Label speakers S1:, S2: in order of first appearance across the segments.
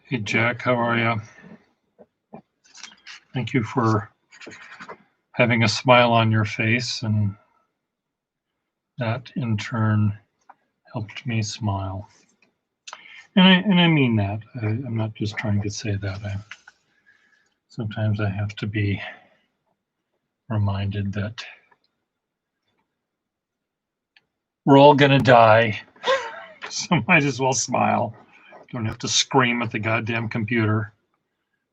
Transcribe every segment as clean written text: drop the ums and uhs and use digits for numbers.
S1: Hey, Jack, how are you? Thank you for having a smile on your face, and that in turn helped me smile. And I mean that. I'm not just trying to say that. Sometimes I have to be reminded that we're all gonna die, so might as well smile. Don't have to scream at the goddamn computer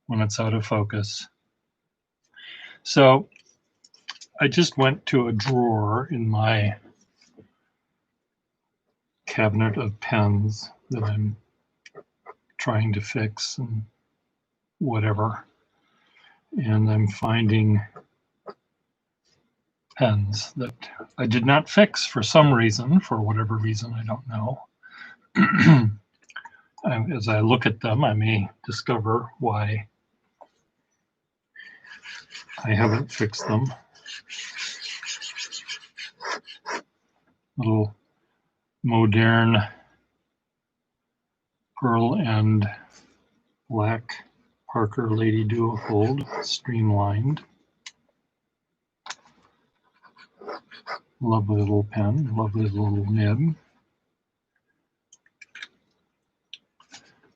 S1: when it's out of focus. So I just went to a drawer in my cabinet of pens that I'm trying to fix and whatever. And I'm finding pens that I did not fix for some reason, for whatever reason, I don't know. As I look at them, I may discover why I haven't fixed them. Little modern pearl and black Parker Lady Duofold, streamlined. Lovely little pen, lovely little nib.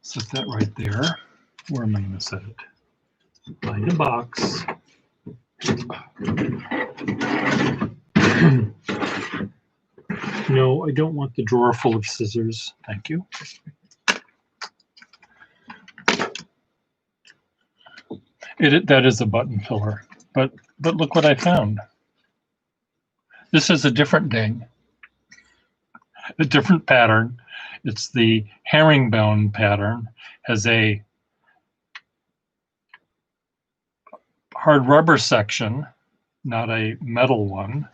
S1: Set that right there. Where am I going to set it? Behind a box. No, I don't want the drawer full of scissors. Thank you. That is a button filler, but look what I found. This is a different ding, a different pattern. It's the herringbone pattern. Has a hard rubber section, not a metal one.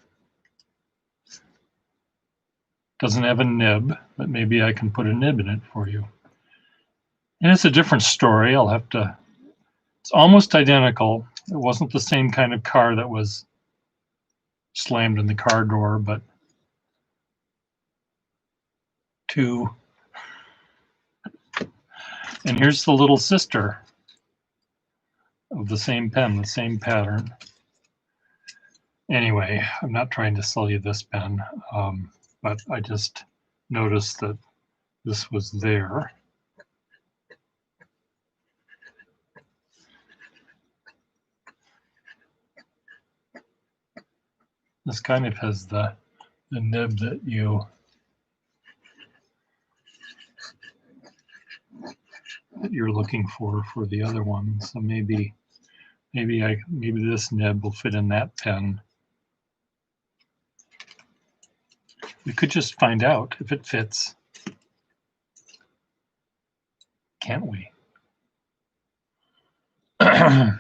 S1: Doesn't have a nib, but maybe I can put a nib in it for you. And it's a different story. It's almost identical. It wasn't the same kind of car that was slammed in the car door, but two. And here's the little sister of the same pen, the same pattern. Anyway, I'm not trying to sell you this pen, but I just noticed that this was there. This kind of has the nib that you're looking for the other one. So maybe this nib will fit in that pen. We could just find out if it fits, can't we? I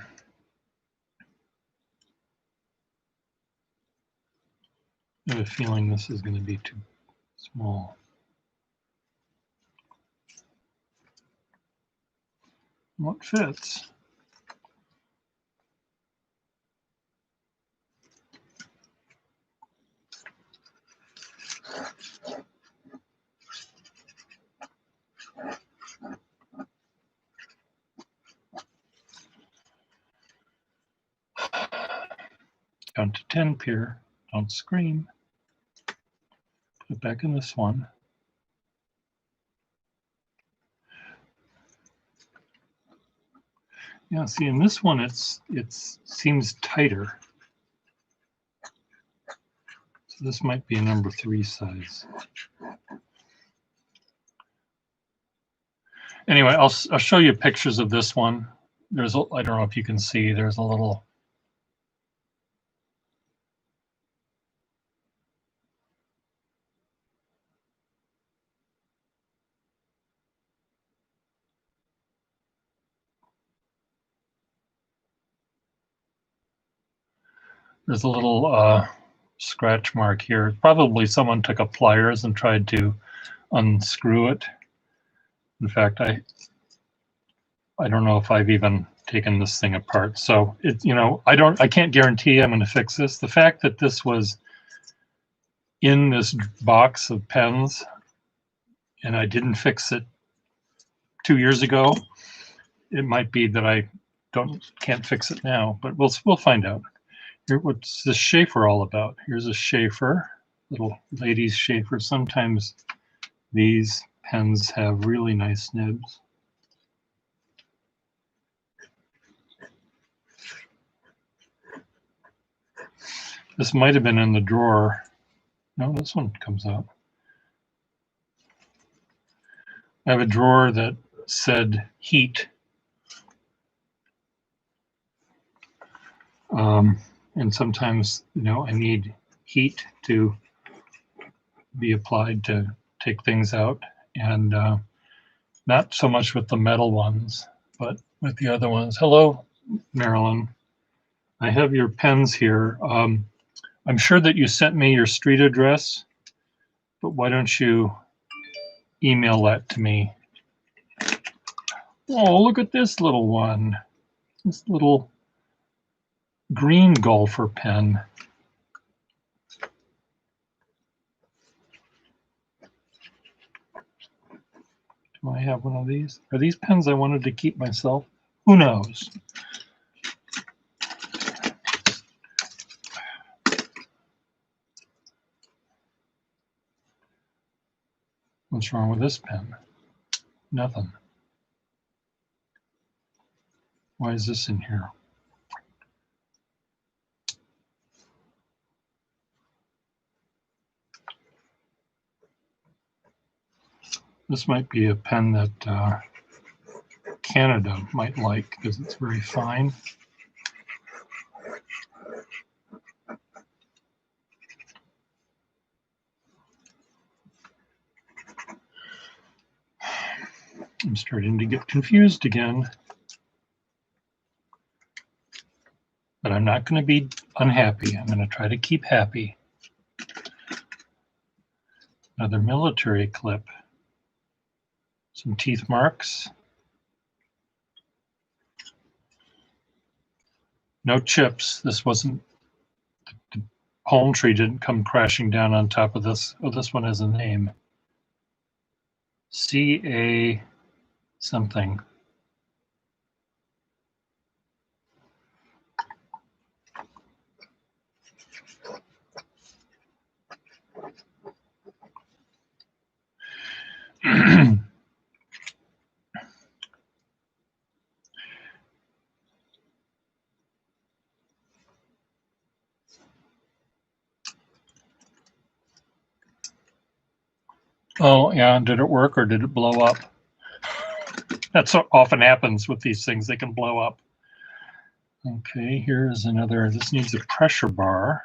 S1: have a feeling this is going to be too small. What fits? Down to 10 here. Don't scream. Put it back in this one. Yeah, see, in this one, it seems tighter. So this might be a number 3 size. Anyway, I'll show you pictures of this one. There's I don't know if you can see. There's a little. There's a little scratch mark here. Probably someone took a pliers and tried to unscrew it. In fact, I don't know if I've even taken this thing apart. So it, you know, I can't guarantee I'm going to fix this. The fact that this was in this box of pens and I didn't fix it 2 years ago, it might be that I can't fix it now, but we'll find out. Here, what's this Schaefer all about? Here's a Schaefer, little ladies Schaefer. Sometimes these pens have really nice nibs. This might have been in the drawer. No, this one comes out. I have a drawer that said heat. And sometimes, you know, I need heat to be applied to take things out. And not so much with the metal ones, but with the other ones. Hello, Marilyn. I have your pens here. I'm sure that you sent me your street address, but why don't you email that to me? Oh, look at this little one. This little green golfer pen. Do I have one of these? Are these pens I wanted to keep myself? Who knows? What's wrong with this pen? Nothing. Why is this in here? This might be a pen that Canada might like because it's very fine. I'm starting to get confused again. But I'm not going to be unhappy. I'm going to try to keep happy. Another military clip. Some teeth marks. No chips. This wasn't, the palm tree didn't come crashing down on top of this. Oh, this one has a name. CA something. Oh, yeah. Did it work or did it blow up? That's what often happens with these things. They can blow up. Okay, here's another. This needs a pressure bar.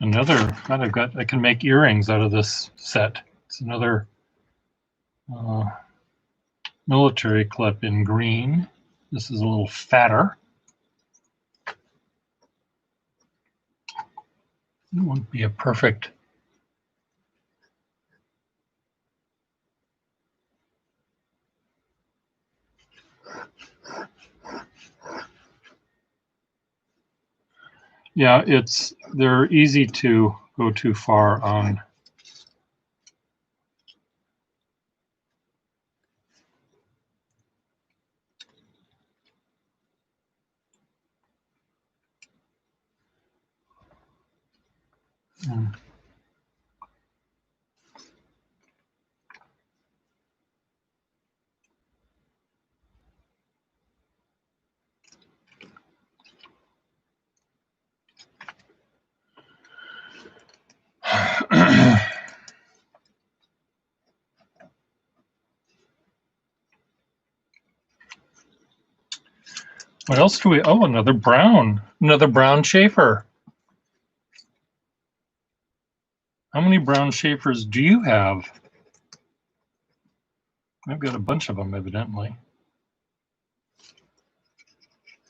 S1: Another, I can make earrings out of this set. It's another military clip in green. This is a little fatter. won't be a perfect. Yeah, they're easy to go too far on. What else do we? Oh, another brown Schaefer. How many brown Schaefers do you have? I've got a bunch of them, evidently.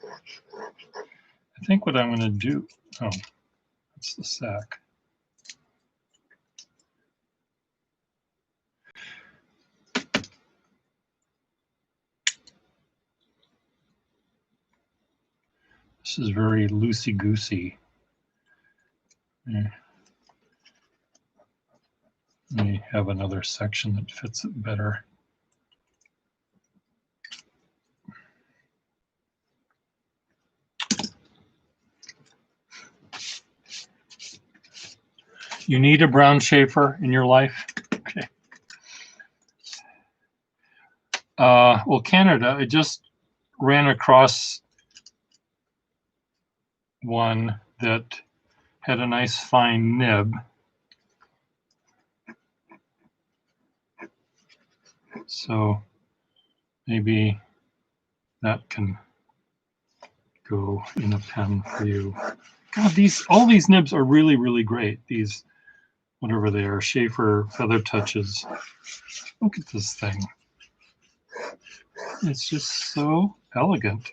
S1: I think what I'm going to do. Oh, that's the sack. This is very loosey-goosey. Let me have another section that fits it better. You need a brown Schaefer in your life? Okay. Well, Canada, I just ran across one that had a nice fine nib. So maybe that can go in a pen for you. God, all these nibs are really, really great. These, whatever they are, Schaefer Feather Touches. Look at this thing. It's just so elegant.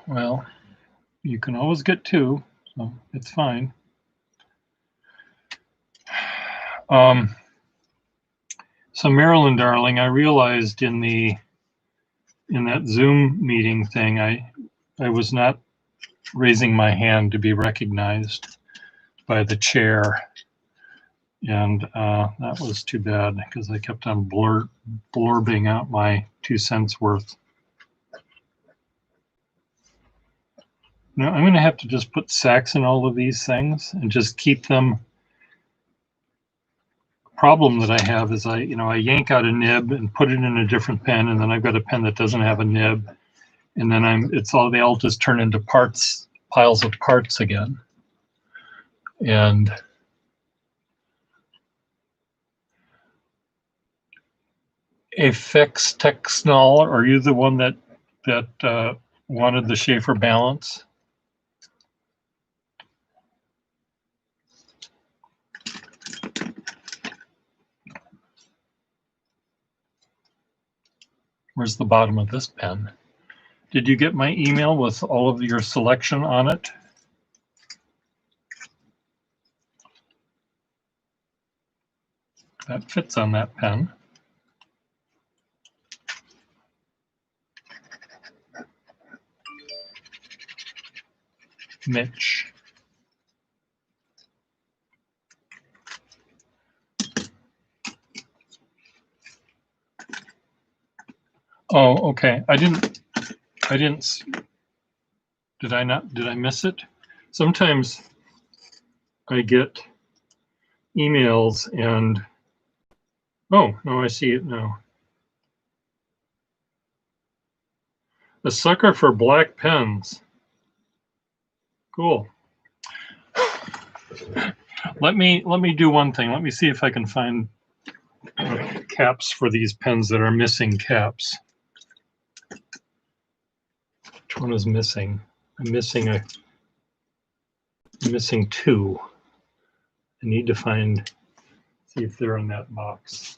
S1: Well, you can always get two, so it's fine. So Marilyn, darling, I realized in that Zoom meeting thing, I was not raising my hand to be recognized by the chair, and that was too bad because I kept on blurbing out my 2 cents worth. Now I'm going to have to just put sacks in all of these things and just keep them. Problem that I have is I yank out a nib and put it in a different pen, and then I've got a pen that doesn't have a nib, and then they all just turn into piles of parts again. And Afex Texnol, are you the one that wanted the Schaefer balance? Where's the bottom of this pen? Did you get my email with all of your selection on it? That fits on that pen. Mitch. Oh, okay. Did I miss it? Sometimes I get emails and, oh, no, I see it now. A sucker for black pens. Cool. Let me do one thing. Let me see if I can find caps for these pens that are missing caps. Which one is missing? I'm missing 2. I need to see if they're in that box.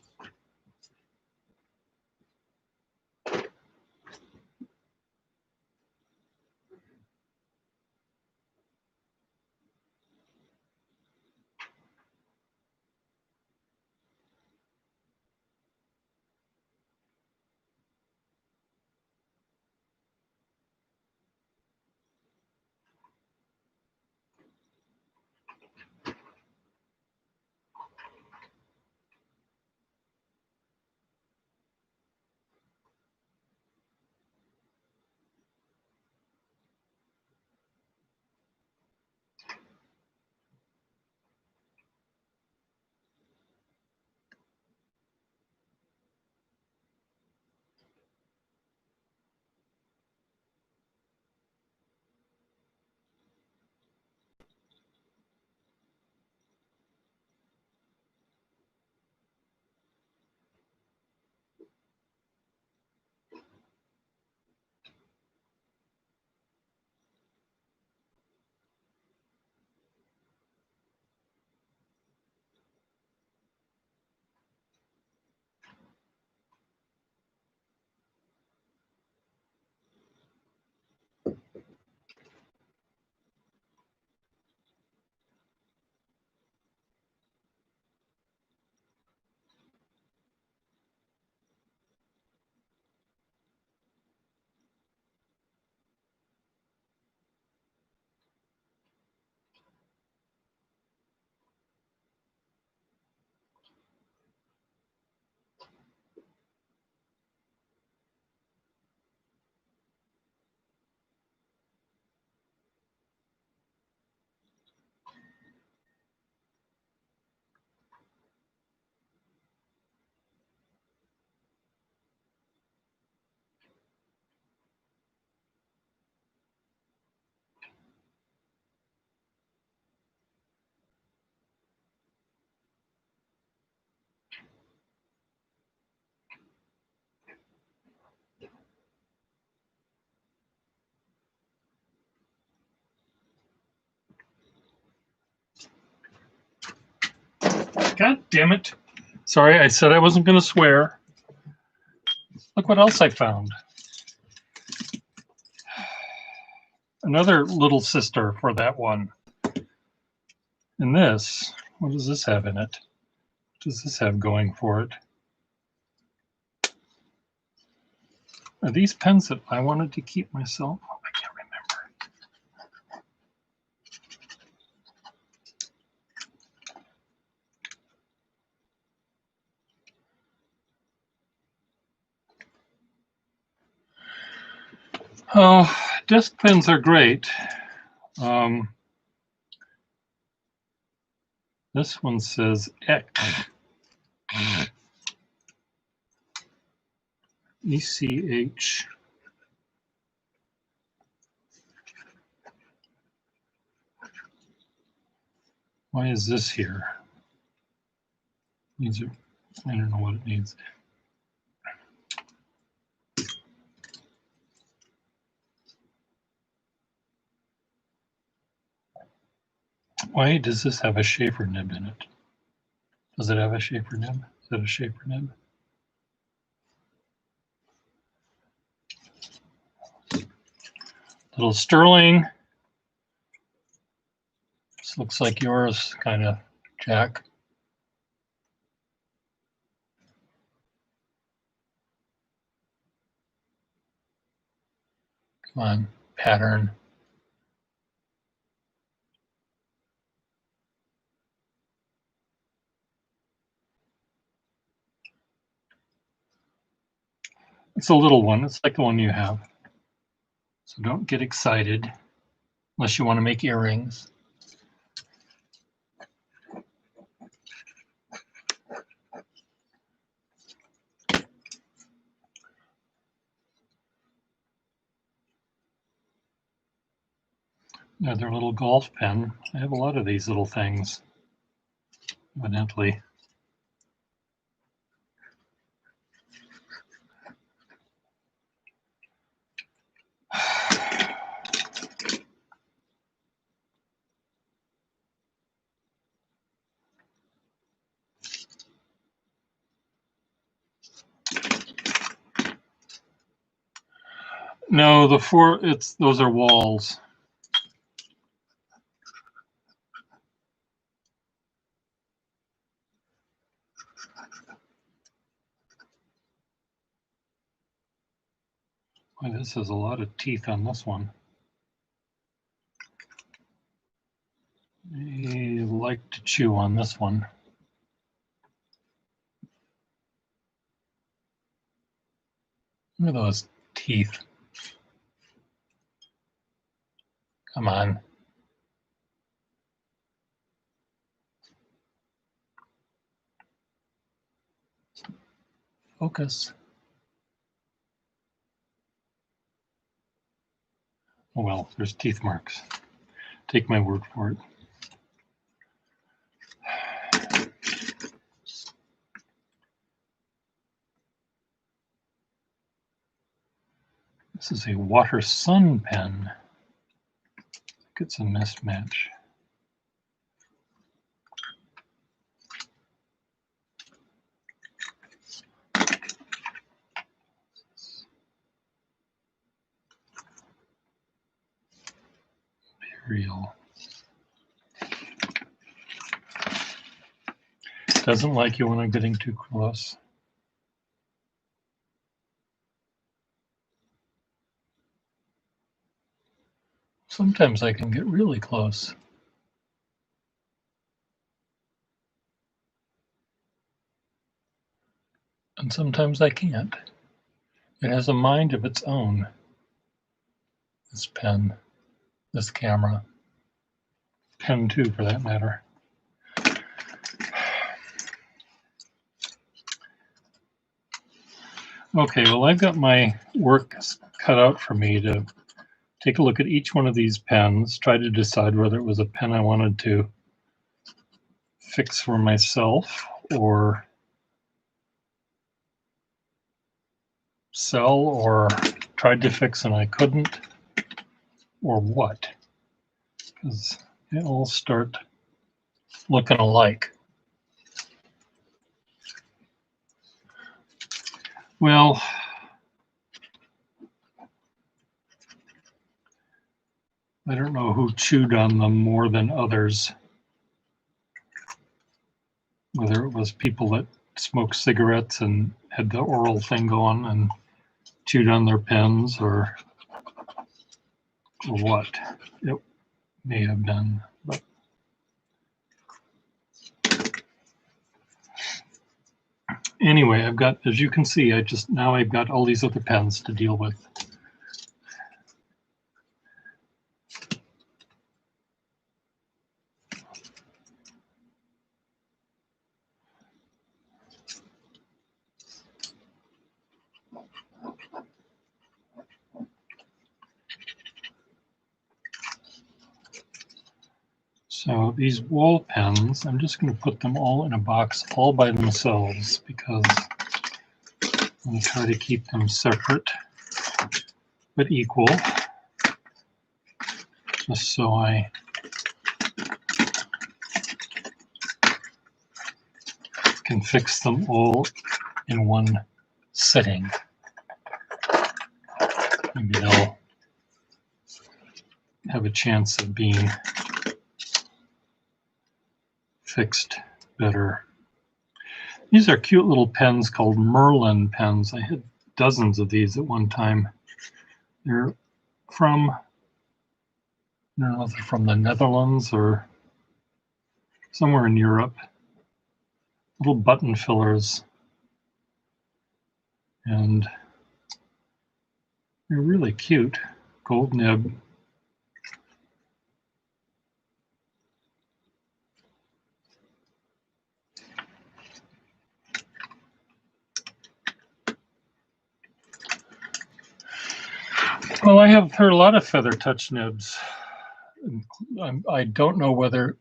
S1: God damn it. Sorry, I said I wasn't going to swear. Look what else I found. Another little sister for that one. And this, what does this have in it? What does this have going for it? Are these pens that I wanted to keep myself? Oh, I can't remember. Oh, disc pens are great. This one says X. ECH. Why is this here? These are, I don't know what it needs. Why does this have a Schaefer nib in it? Does it have a Schaefer nib? Is it a Schaefer nib? Little Sterling. This looks like yours, kind of, Jack. Come on, pattern. It's a little one. It's like the one you have. So don't get excited unless you want to make earrings. Another little golf pen. I have a lot of these little things, evidently. No, those are walls. Boy, this has a lot of teeth on this one. I like to chew on this one. Look at those teeth. Come on. Focus. Oh well, there's teeth marks. Take my word for it. This is a Water Sun pen. I think it's a mismatch. Imperial. Doesn't like you when I'm getting too close. Sometimes I can get really close. And sometimes I can't. It has a mind of its own. This pen, this camera, pen too for that matter. Okay, well, I've got my work cut out for me to take a look at each one of these pens, try to decide whether it was a pen I wanted to fix for myself or sell, or tried to fix and I couldn't, or what, because they all start looking alike. Well, I don't know who chewed on them more than others. Whether it was people that smoked cigarettes and had the oral thing going and chewed on their pens, or what it may have been. But anyway, I've got, as you can see, now I've got all these other pens to deal with. So these wall pens, I'm just going to put them all in a box all by themselves, because I'm going to try to keep them separate but equal, just so I can fix them all in one sitting. Maybe they'll have a chance of being fixed better. These are cute little pens called Merlin pens. I had dozens of these at one time. They're from, I don't know if they're from the Netherlands or somewhere in Europe. Little button fillers. And they're really cute. Gold nib. Well, I have heard a lot of feather touch nibs. I don't know whether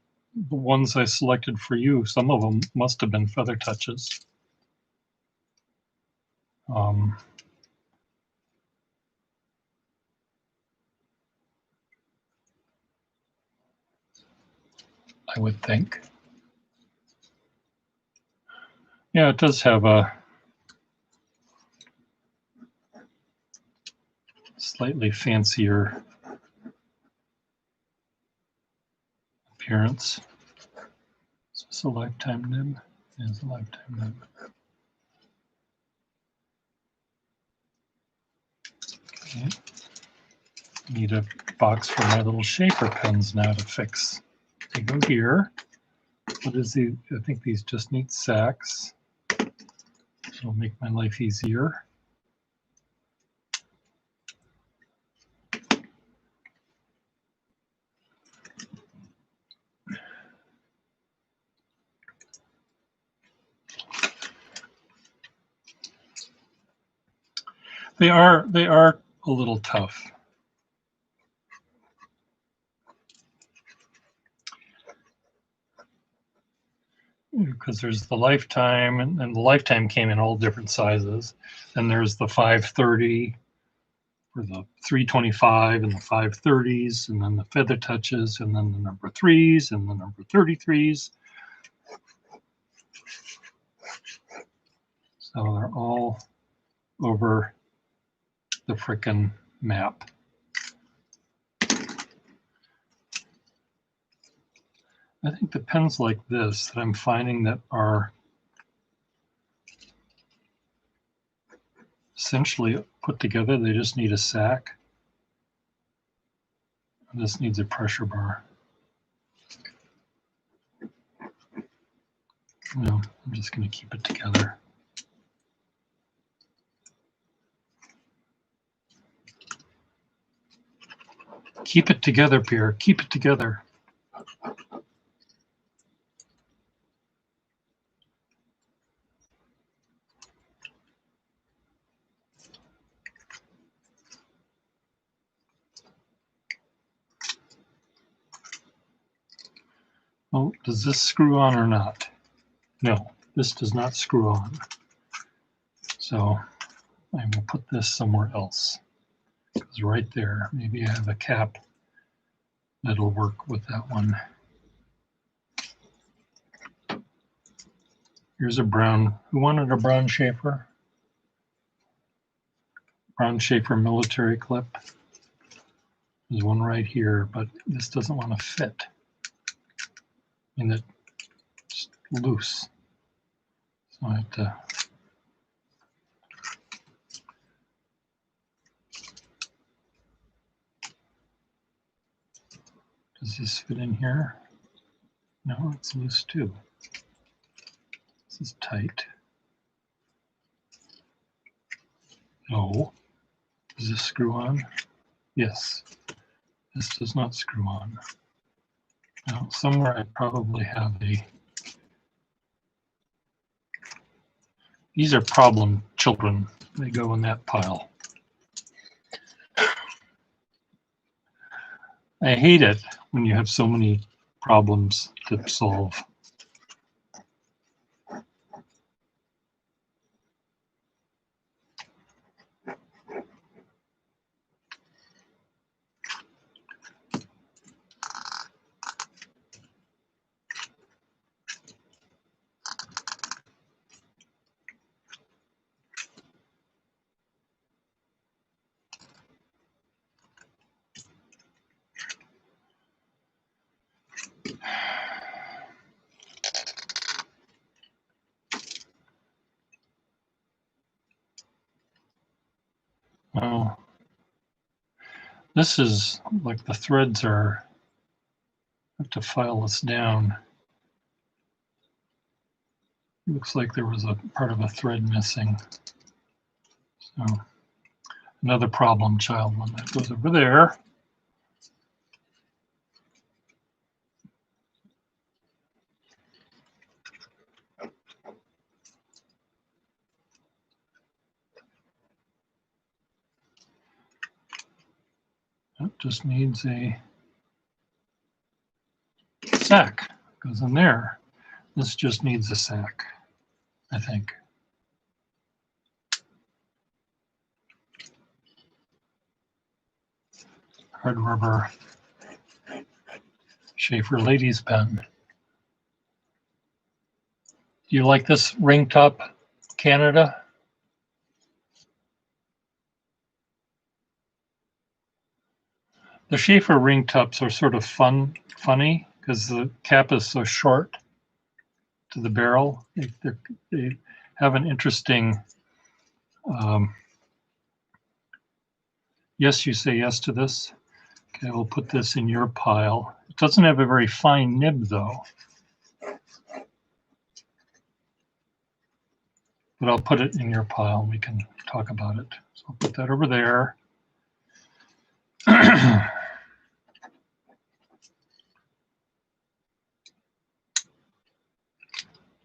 S1: the ones I selected for you, some of them must have been feather touches. I would think. Yeah, it does have a slightly fancier appearance. Is this a lifetime nib? It is a lifetime nib. Okay. Need a box for my little shaper pens now to fix. They go here. What is the? I think these just need sacks. It'll make my life easier. They are a little tough. Because there's the lifetime, and the lifetime came in all different sizes. And there's the 530, or the 325, and the 530s, and then the feather touches, and then the number 3s, and the number 33s. So they're all over the frickin' map. I think the pens like this that I'm finding that are essentially put together, they just need a sack. This needs a pressure bar. No, I'm just going to keep it together. Keep it together, Pierre. Keep it together. Oh, does this screw on or not? No, this does not screw on. So I will put this somewhere else. Because right there, maybe I have a cap that'll work with that one. Here's a brown. Who wanted a brown shaper? Brown Schaefer military clip. There's one right here, but this doesn't want to fit. And it's loose. So I have to does this fit in here? No, it's loose too. This is tight. No. Does this screw on? Yes. This does not screw on. Now, somewhere I probably have these are problem children. They go in that pile. I hate it when you have so many problems to solve. Oh, this is like the threads are, I have to file this down. Looks like there was a part of a thread missing. So another problem child one that goes over there. That just needs a sack. Goes in there. This just needs a sack, I think. Hard rubber Schaefer ladies pen. Do you like this ring top Canada? The Schaefer ring tops are sort of funny because the cap is so short to the barrel. They have an interesting, yes, you say yes to this. Okay, we'll put this in your pile. It doesn't have a very fine nib though. But I'll put it in your pile and we can talk about it. So I'll put that over there.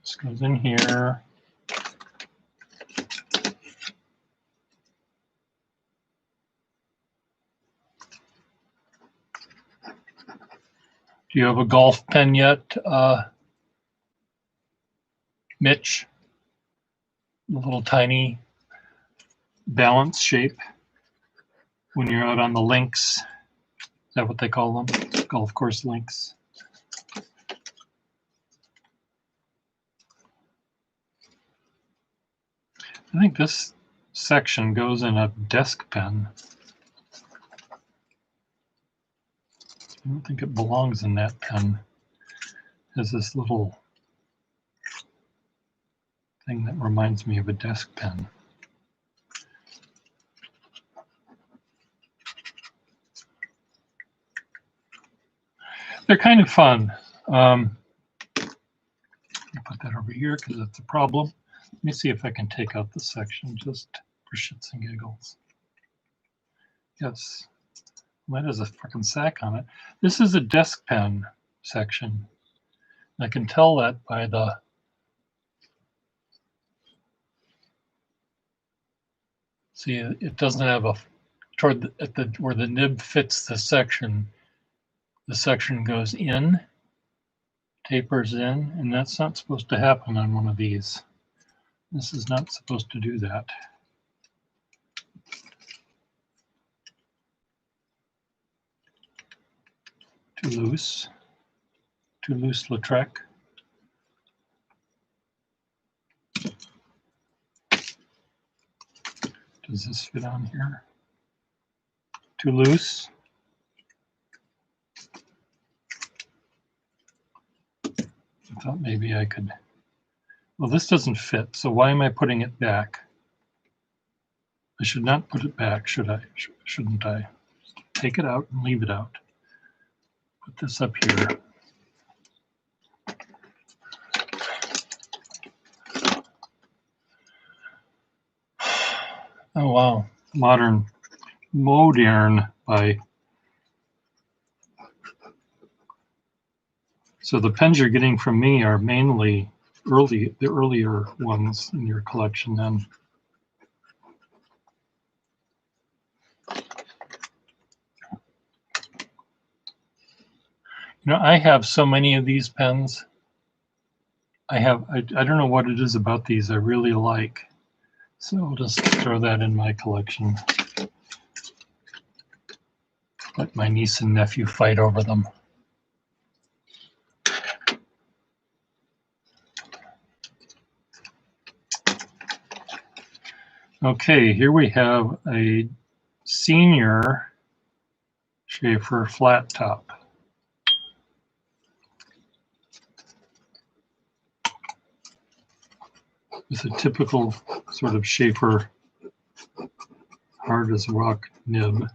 S1: This goes in here. Do you have a golf pen yet, Mitch? The little tiny balance shape when you're out on the links. Is that what they call them? Golf course links. I think this section goes in a desk pen. I don't think it belongs in that pen. It has this little thing that reminds me of a desk pen. They're kind of fun. I'll put that over here because that's a problem. Let me see if I can take out this section just for shits and giggles. Yes, that has a freaking sack on it. This is a desk pen section. I can tell that by the see. It doesn't have a toward where the nib fits the section. The section goes in, tapers in, and that's not supposed to happen on one of these. This is not supposed to do that. Too loose Lautrec. Does this fit on here? Too loose? I thought maybe I could. Well, this doesn't fit, so why am I putting it back? I should not put it back, should I? Shouldn't I? Take it out and leave it out. Put this up here. Oh wow, modern by. So the pens you're getting from me are mainly the earlier ones in your collection then. You know, I have so many of these pens. I don't know what it is about these I really like. So I'll just throw that in my collection. Let my niece and nephew fight over them. Okay, here we have a senior Sheaffer flat top. With a typical sort of Sheaffer hard as rock nib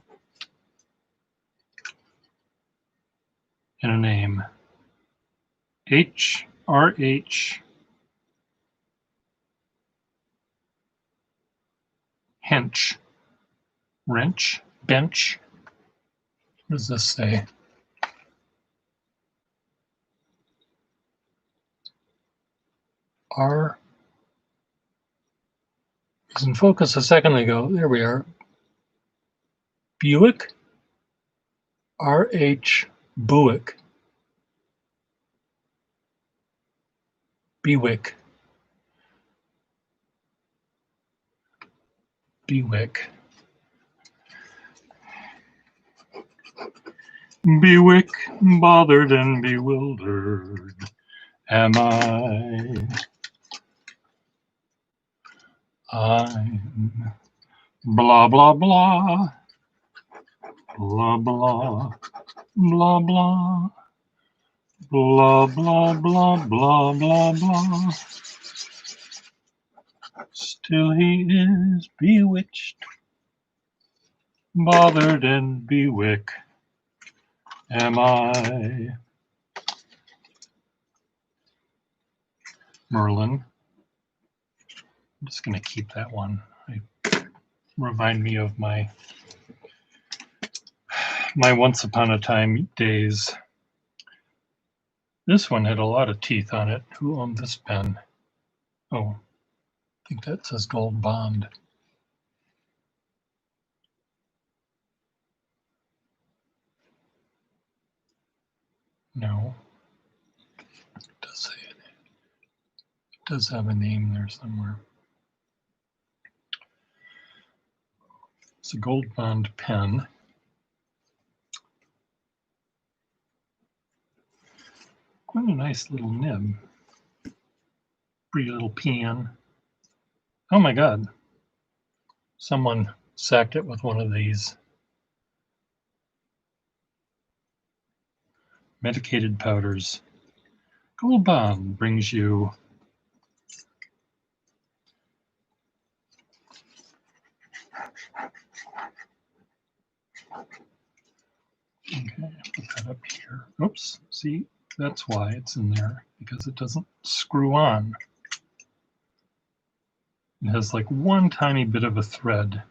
S1: and a name. H.R.H. Hench. Wrench? Bench? What does this say? R was in focus a second ago. There we are. Buick? R.H. Buick. Bewick. Bewick. Bewick, bothered and bewildered am I. I'm blah, blah, blah. Blah, blah. Blah, blah. Blah, blah, blah, blah, blah, blah. Still he is bewitched, bothered and bewick am I. Merlin. I'm just going to keep that one. Remind me of my once upon a time days. This one had a lot of teeth on it. Who owned this pen? Oh, I think that says Gold Bond. No. It does say it. It does have a name there somewhere. It's a Gold Bond pen. Quite a nice little nib. Pretty little pen. Oh my God. Someone sacked it with one of these. Medicated powders. Gold Bond brings you okay, put that up here. Oops, see, that's why it's in there, because it doesn't screw on. It has like one tiny bit of a thread.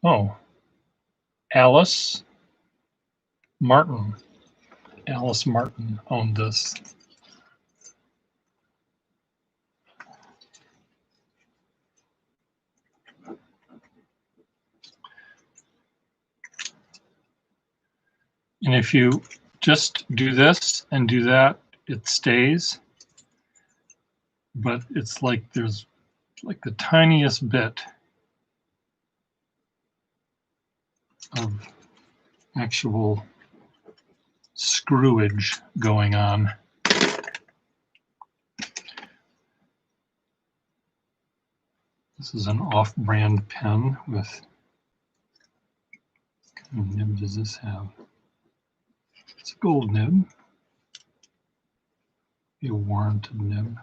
S1: Oh, Alice Martin. Alice Martin owned this. And if you just do this and do that, it stays. But it's like there's like the tiniest bit of actual screwage going on. This is an off-brand pen with, what kind of nib does this have? It's a gold nib, a warranted nib.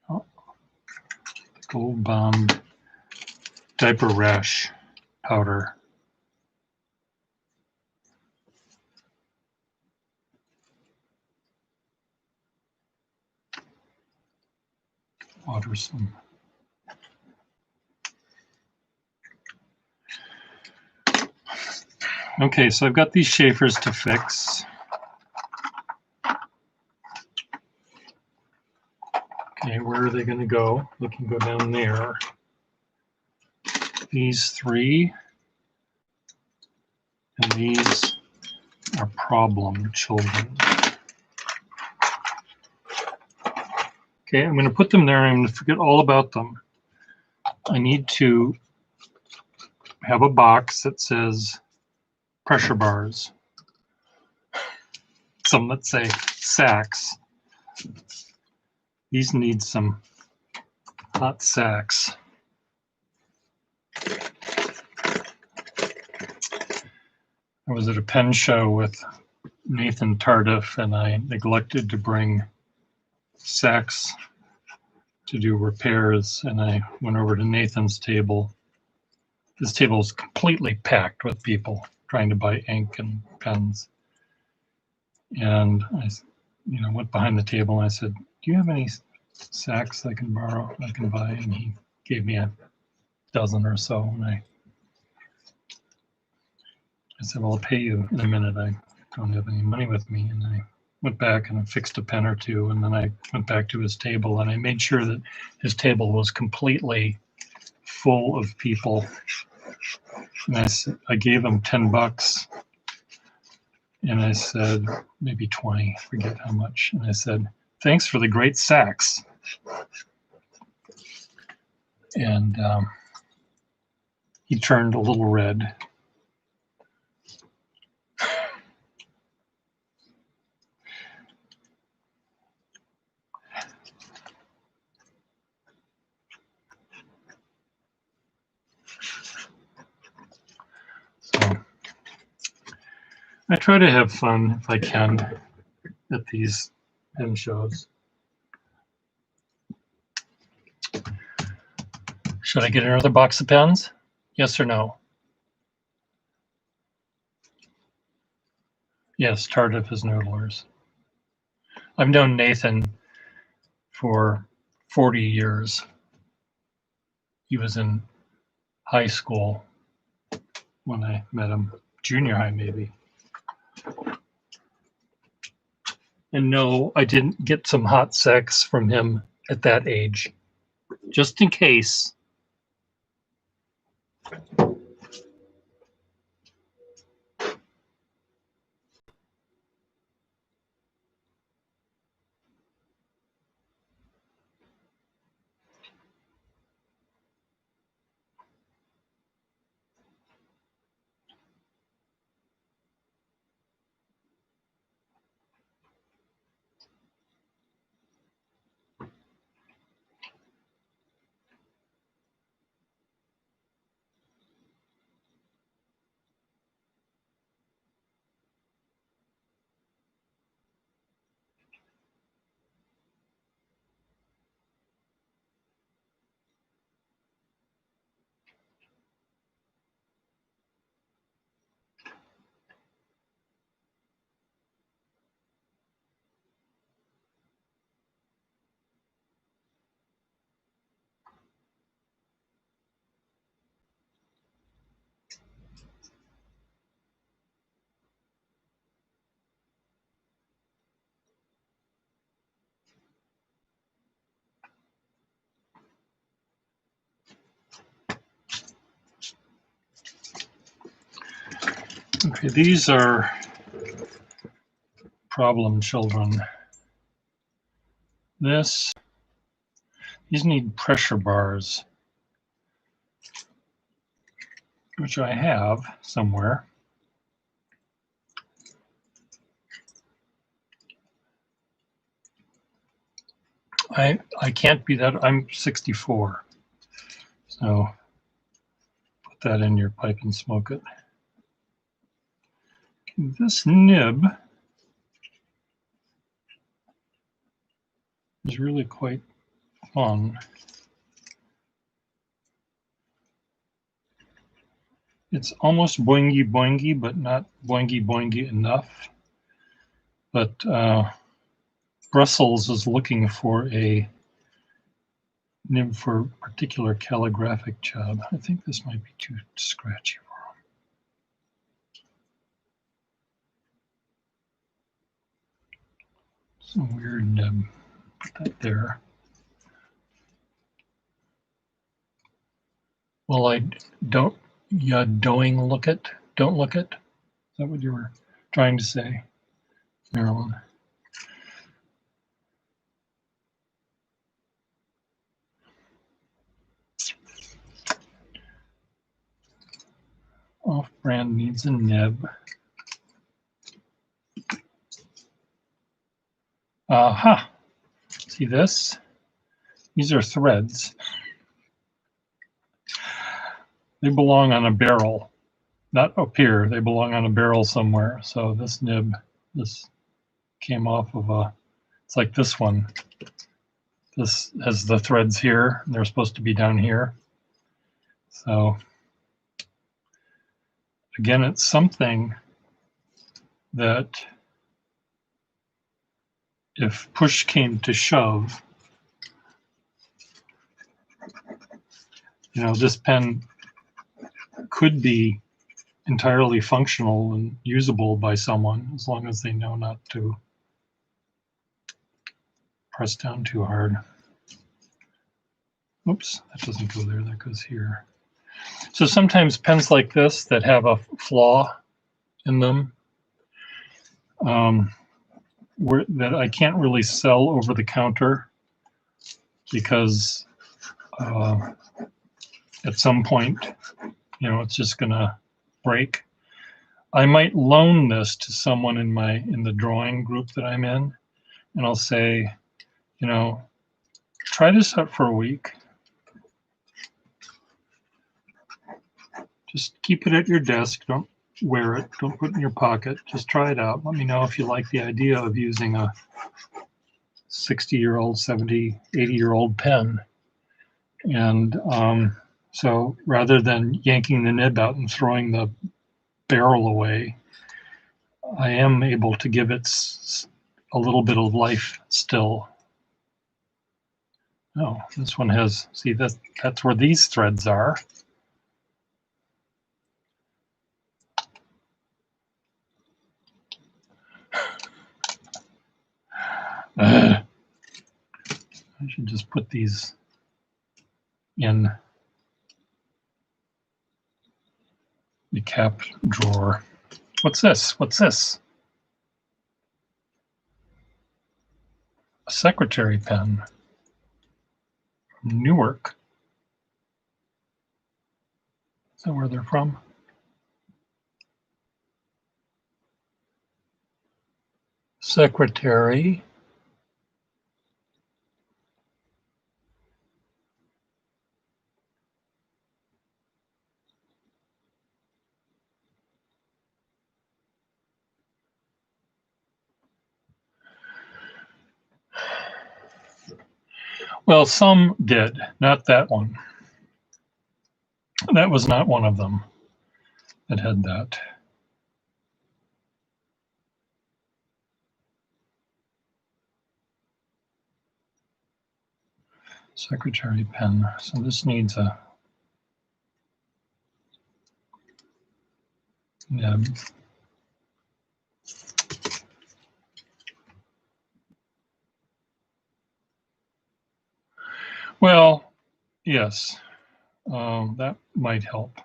S1: Oh, Gold Bond diaper rash powder. Water some. Okay, so I've got these chafers to fix. Okay, where are they going to go? They can go down there. These three and these are problem children. Okay, I'm going to put them there. I'm going to forget all about them. I need to have a box that says pressure bars. Some that say sacks. These need some hot sacks. I was at a pen show with Nathan Tardif and I neglected to bring sacks to do repairs, and I went over to Nathan's table. His table is completely packed with people trying to buy ink and pens. And I went behind the table and I said, do you have any sacks I can borrow, I can buy? And he gave me a dozen or so. And I said, well, I'll pay you in a minute. I don't have any money with me. And I went back and I fixed a pen or two. And then I went back to his table and I made sure that his table was completely full of people. And I gave him $10. And I said, maybe 20, forget how much. And I said, thanks for the great sacks. And he turned a little red. So I try to have fun if I can at these pen shows. Should I get another box of pens? Yes or no? Yes, Tardif is Noodlers. I've known Nathan for 40 years. He was in high school when I met him, junior high maybe. And no, I didn't get some hot sex from him at that age, just in case. Okay, these are problem children. These need pressure bars, which I have somewhere. I can't be that. I'm 64. So put that in your pipe and smoke it. This nib is really quite fun. It's almost boingy boingy, but not boingy boingy enough. But Brussels is looking for a nib for a particular calligraphic job. I think this might be too scratchy for him. Some weird nib. Put that there. Well, I don't. Yeah, don't look it. Don't look it. Is that what you were trying to say, Marilyn? Off-brand needs a nib. Aha! See this? These are threads. They belong on a barrel, not up here. They belong on a barrel somewhere. So this nib, this came off of a, it's like this one. This has the threads here. They're supposed to be down here. So again, it's something that if push came to shove, this pen could be entirely functional and usable by someone as long as they know not to press down too hard. Oops, that doesn't go there, that goes here. So sometimes pens like this that have a flaw in them that I can't really sell over the counter because at some point, it's just gonna break. I might loan this to someone in the drawing group that I'm in, and I'll say, try this out for a week. Just keep it at your desk. Don't wear it. Don't put it in your pocket. Just try it out. Let me know if you like the idea of using a 60-year-old, 70, 80-year-old pen. And so rather than yanking the nib out and throwing the barrel away, I am able to give it a little bit of life still. Oh, this one has, see, that's where these threads are. I should just put these in the cap drawer. What's this? What's this? A secretary pen. Newark. Is that where they're from? Secretary. Well, some did, not that one. That was not one of them that had that. Secretary pen. So this needs a nib. Well, yes, that might help. I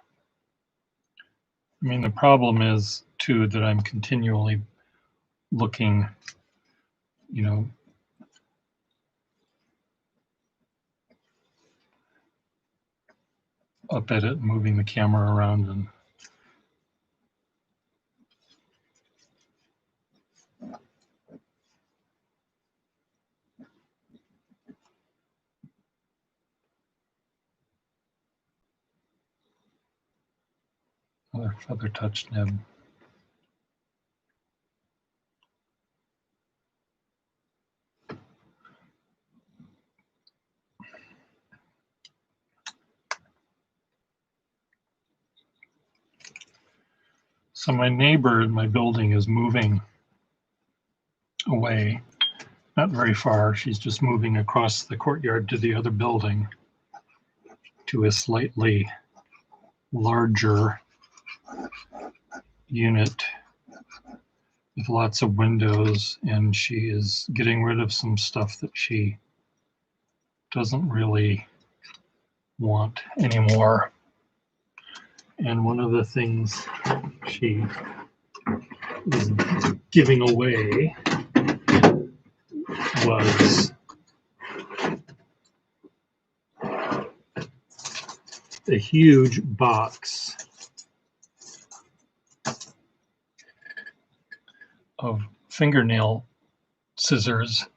S1: mean, the problem is, too, that I'm continually looking, up at it, moving the camera around, and Another feather touch nib. So my neighbor in my building is moving away, not very far. She's just moving across the courtyard to the other building, to a slightly larger unit with lots of windows, and she is getting rid of some stuff that she doesn't really want anymore. And one of the things she is giving away was a huge box of fingernail scissors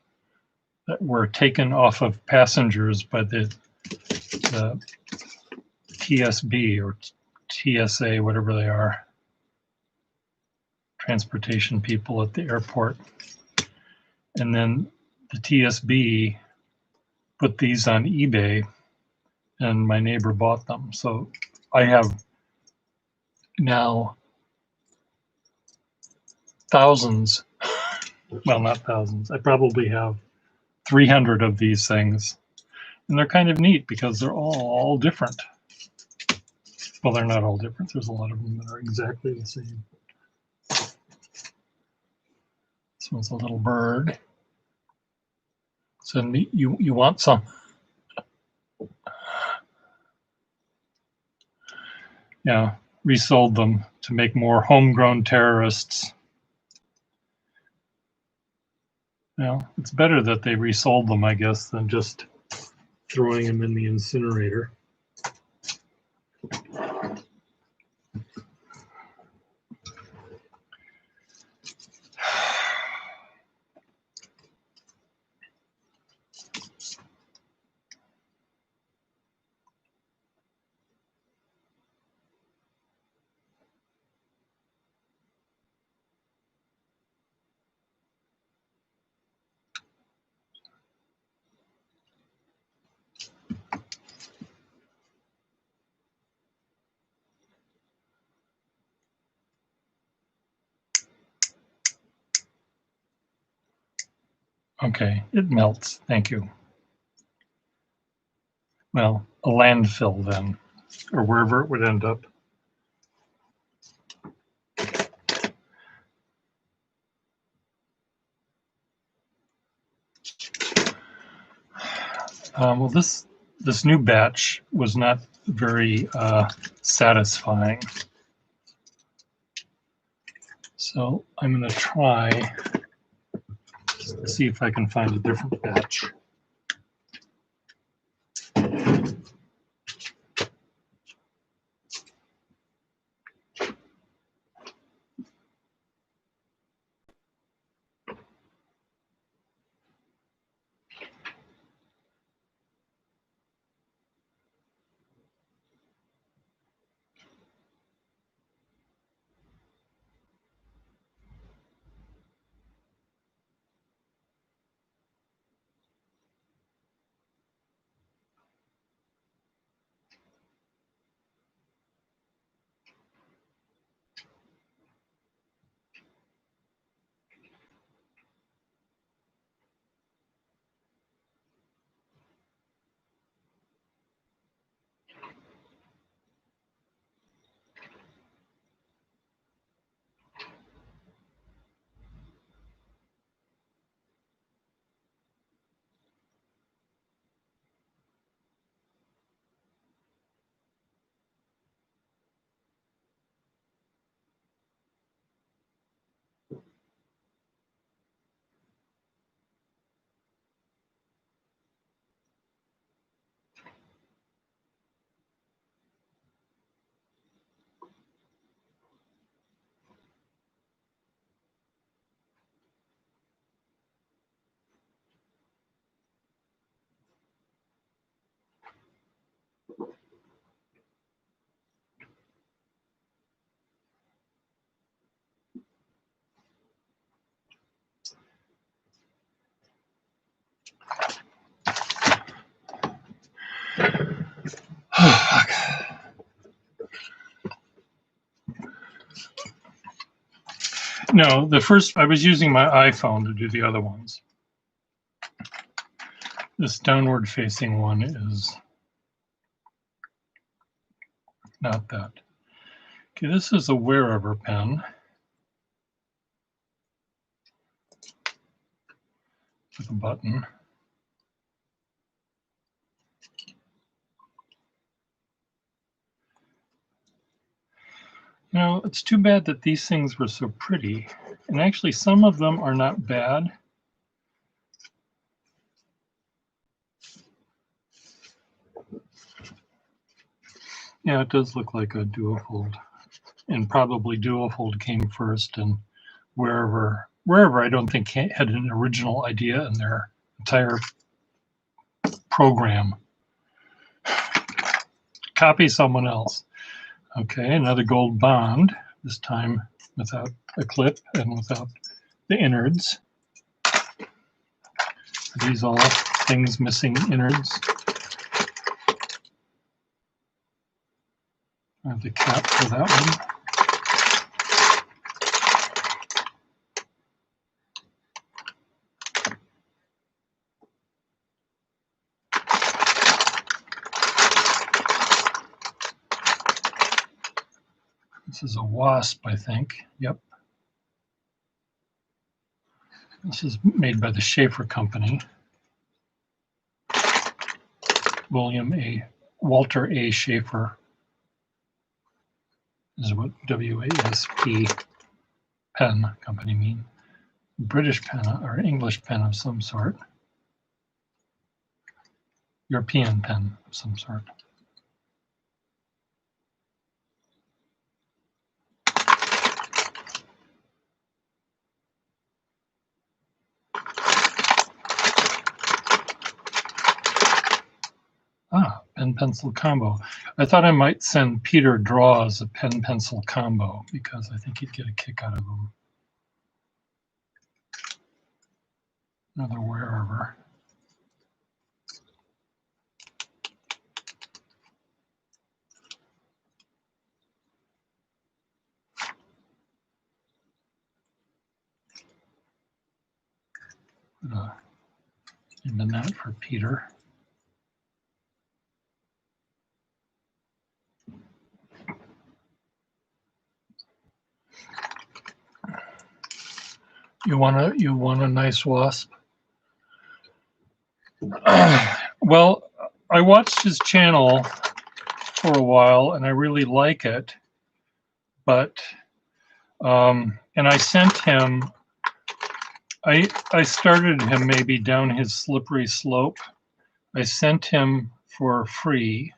S1: that were taken off of passengers by the TSB or TSA, whatever they are, transportation people at the airport. And then the TSB put these on eBay, and my neighbor bought them. So I have now thousands, well, not thousands, I probably have 300 of these things. And they're kind of neat because they're all different. Well, they're not all different. There's a lot of them that are exactly the same. This one's a little bird. So you want some. Yeah, resold them to make more homegrown terrorists. Well, it's better that they resold them, I guess, than just throwing them in the incinerator. Okay, it melts. Thank you. Well, a landfill then, or wherever it would end up. Well, this new batch was not very satisfying. So I'm going to try to see if I can find a different batch. No, the first, I was using my iPhone to do the other ones. This downward facing one is not that. Okay, this is a Wherever pen with a button. You know, it's too bad that these things were so pretty. And actually, some of them are not bad. Yeah, it does look like a duofold. And probably duofold came first, and wherever I don't think had an original idea in their entire program. Copy someone else. Okay, another gold bond, this time without a clip and without the innards. Are these all things missing innards? I have the cap for that one. This is a Wasp, I think. Yep. This is made by the Schaefer Company. Walter A. Schaefer is what WASP pen company mean. British pen or English pen of some sort. European pen of some sort. Ah, pen-pencil combo. I thought I might send Peter Draws a pen-pencil combo because I think he'd get a kick out of them. Another Wherever. And then that for Peter. You want a nice Wasp? Well, I watched his channel for a while and I really like it, but and I sent him. I started him maybe down his slippery slope. I sent him for free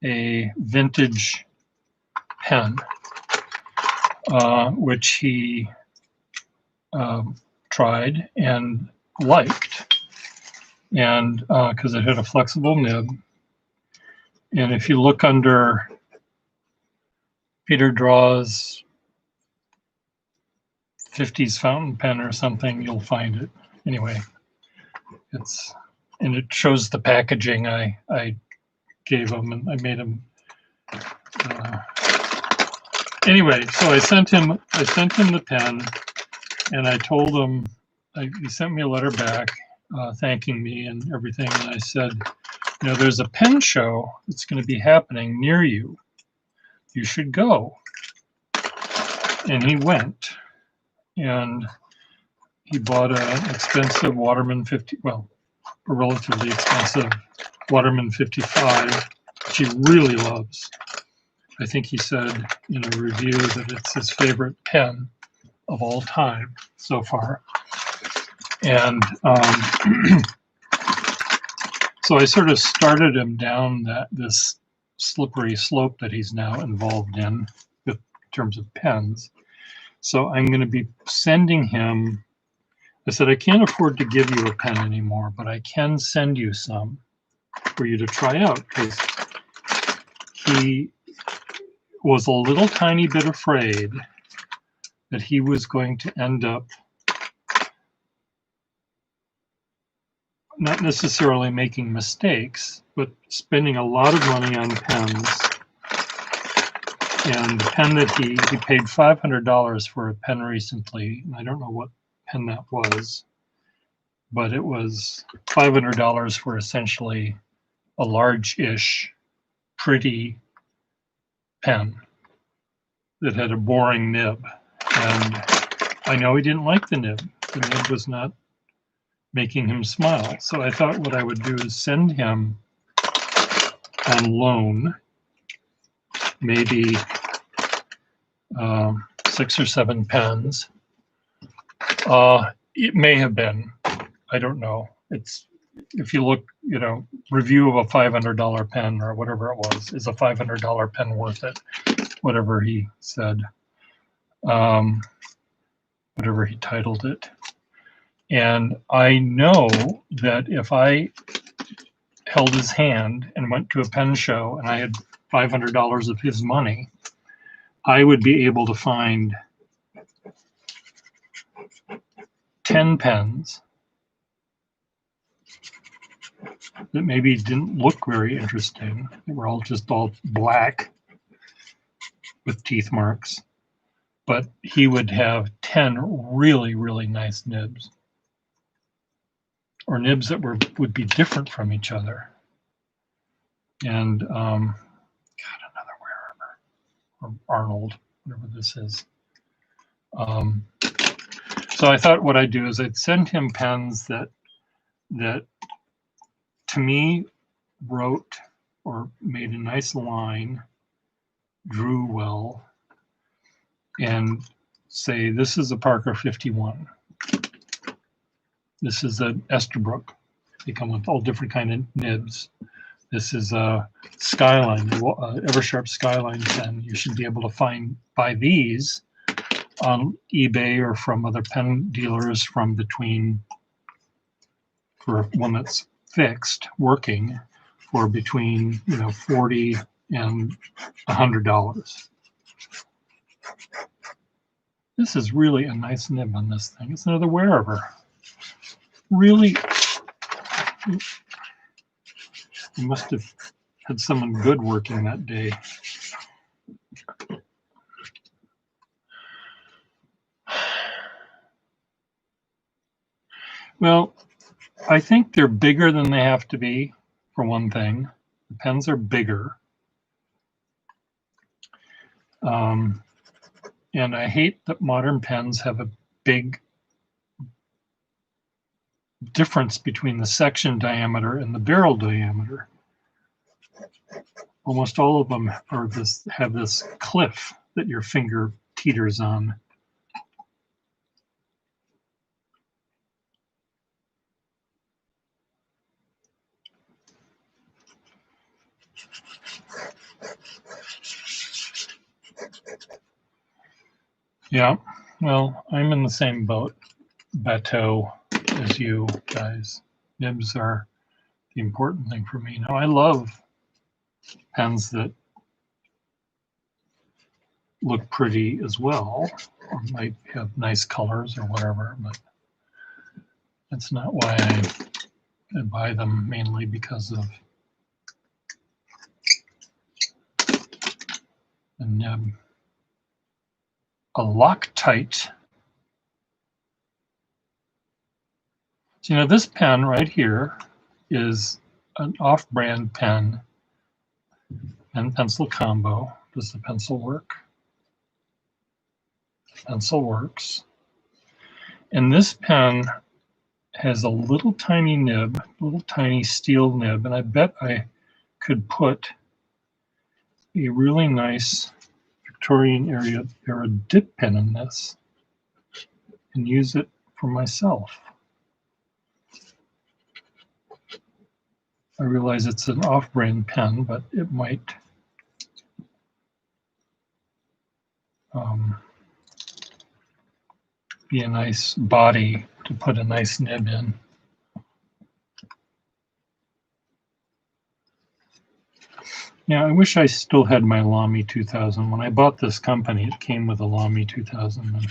S1: a vintage pen, which he tried and liked, and because it had a flexible nib. And if you look under Peter Draws 50s fountain pen or something, you'll find it. Anyway, and it shows the packaging I gave him, and I made him. Anyway, so I sent him the pen, and I told him he sent me a letter back thanking me and everything, and I said, you know, there's a pen show that's going to be happening near you. You should go. And he went, and he bought an expensive Waterman 50, well, a relatively expensive Waterman 55, which he really loves. I think he said in a review that it's his favorite pen of all time so far. And so I sort of started him down this slippery slope that he's now involved in terms of pens. So I'm going to be sending him. I said, I can't afford to give you a pen anymore, but I can send you some for you to try out, because he was a little tiny bit afraid that he was going to end up not necessarily making mistakes, but spending a lot of money on pens. And the pen that he paid $500 for a pen recently. And I don't know what pen that was, but it was $500 for essentially a large-ish, pretty pen that had a boring nib. And I know he didn't like the nib. The nib was not making him smile. So I thought what I would do is send him on loan maybe 6 or 7 pens. It may have been, I don't know. It's, if you look, you know, review of a $500 pen or whatever it was, is a $500 pen worth it? Whatever he said, whatever he titled it. And I know that if I held his hand and went to a pen show and I had $500 of his money, I would be able to find 10 pens that maybe didn't look very interesting. They were all just all black with teeth marks, but he would have 10 really, really nice nibs, or nibs that would be different from each other. And God, another Wearer, or Arnold, whatever this is. So I thought what I'd do is I'd send him pens that to me wrote or made a nice line, drew well, and say, this is a Parker 51. This is an Esterbrook. They come with all different kind of nibs. This is a Skyline, Eversharp Skyline pen. You should be able to buy these on eBay or from other pen dealers from between, for one that's fixed, working, for between, you know, $40 and $100. This is really a nice nib on this thing. It's another Wearer. Really, you must have had someone good working that day. Well, I think they're bigger than they have to be, for one thing. The pens are bigger. And I hate that modern pens have a big difference between the section diameter and the barrel diameter. Almost all of them have this cliff that your finger teeters on. Yeah, well, I'm in the same bateau as you guys. Nibs are the important thing for me. Now, I love pens that look pretty as well, or might have nice colors or whatever, but that's not why I buy them, mainly because of the nib. A Loctite. So, you know, this pen right here is an off-brand pen and pencil combo. Does the pencil work? Pencil works. And this pen has a little tiny nib, little tiny steel nib, and I bet I could put a really nice Victorian era dip pen in this and use it for myself. I realize it's an off-brand pen, but it might be a nice body to put a nice nib in. Now, I wish I still had my Lamy 2000. When I bought this company, it came with a Lamy 2000, and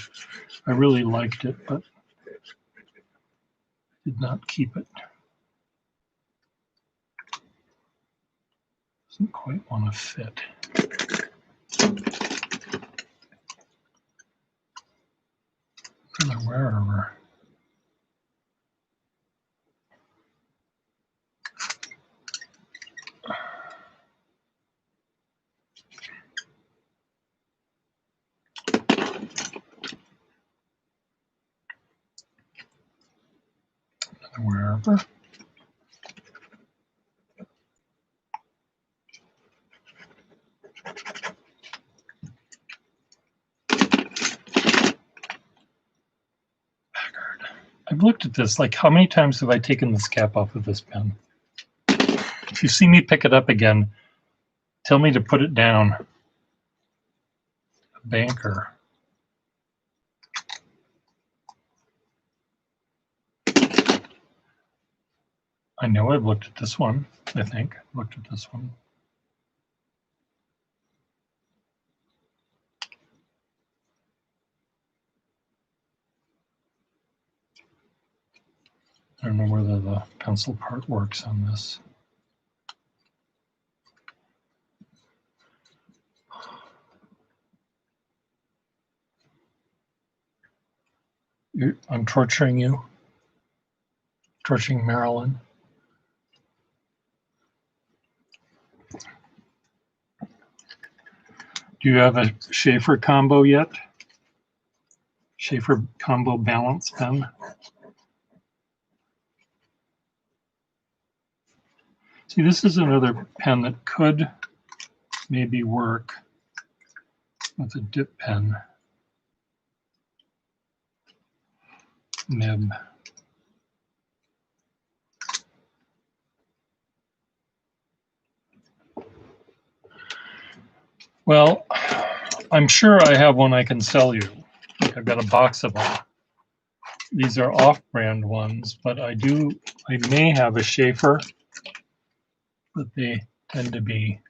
S1: I really liked it, but did not keep it. Doesn't quite want to fit. Wherever. Wherever. I've looked at this, like how many times have I taken this cap off of this pen? If you see me pick it up again, tell me to put it down. A banker. I know I've looked at this one, I think. I've looked at this one. I don't know whether the pencil part works on this. I'm torturing you. Torturing Marilyn. Do you have a Schaefer combo yet? Schaefer combo balance pen? See, this is another pen that could maybe work with a dip pen nib. Well, I'm sure I have one I can sell you. I've got a box of them. These are off-brand ones, but I may have a Schaefer, but they tend to be,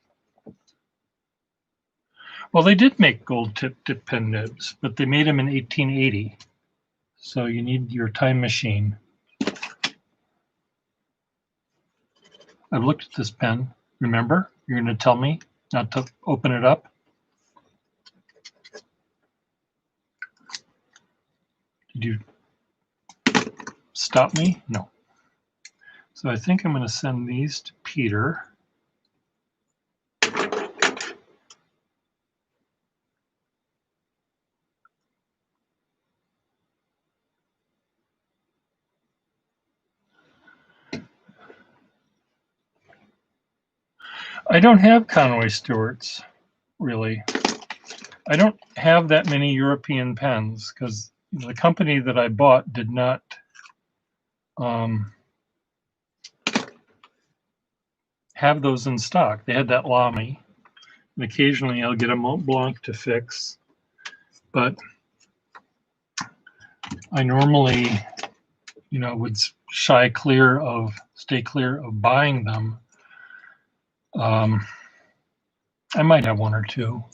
S1: well, they did make gold tip dip pen nibs, but they made them in 1880. So you need your time machine. I've looked at this pen. Remember, you're going to tell me not to open it up. Did you stop me? No. So I think I'm going to send these to Peter. I don't have Conway Stewart's, really. I don't have that many European pens because the company that I bought did not have those in stock. They had that Lamy, and occasionally I'll get a Mont Blanc to fix, but I normally, would stay clear of buying them. I might have one or two.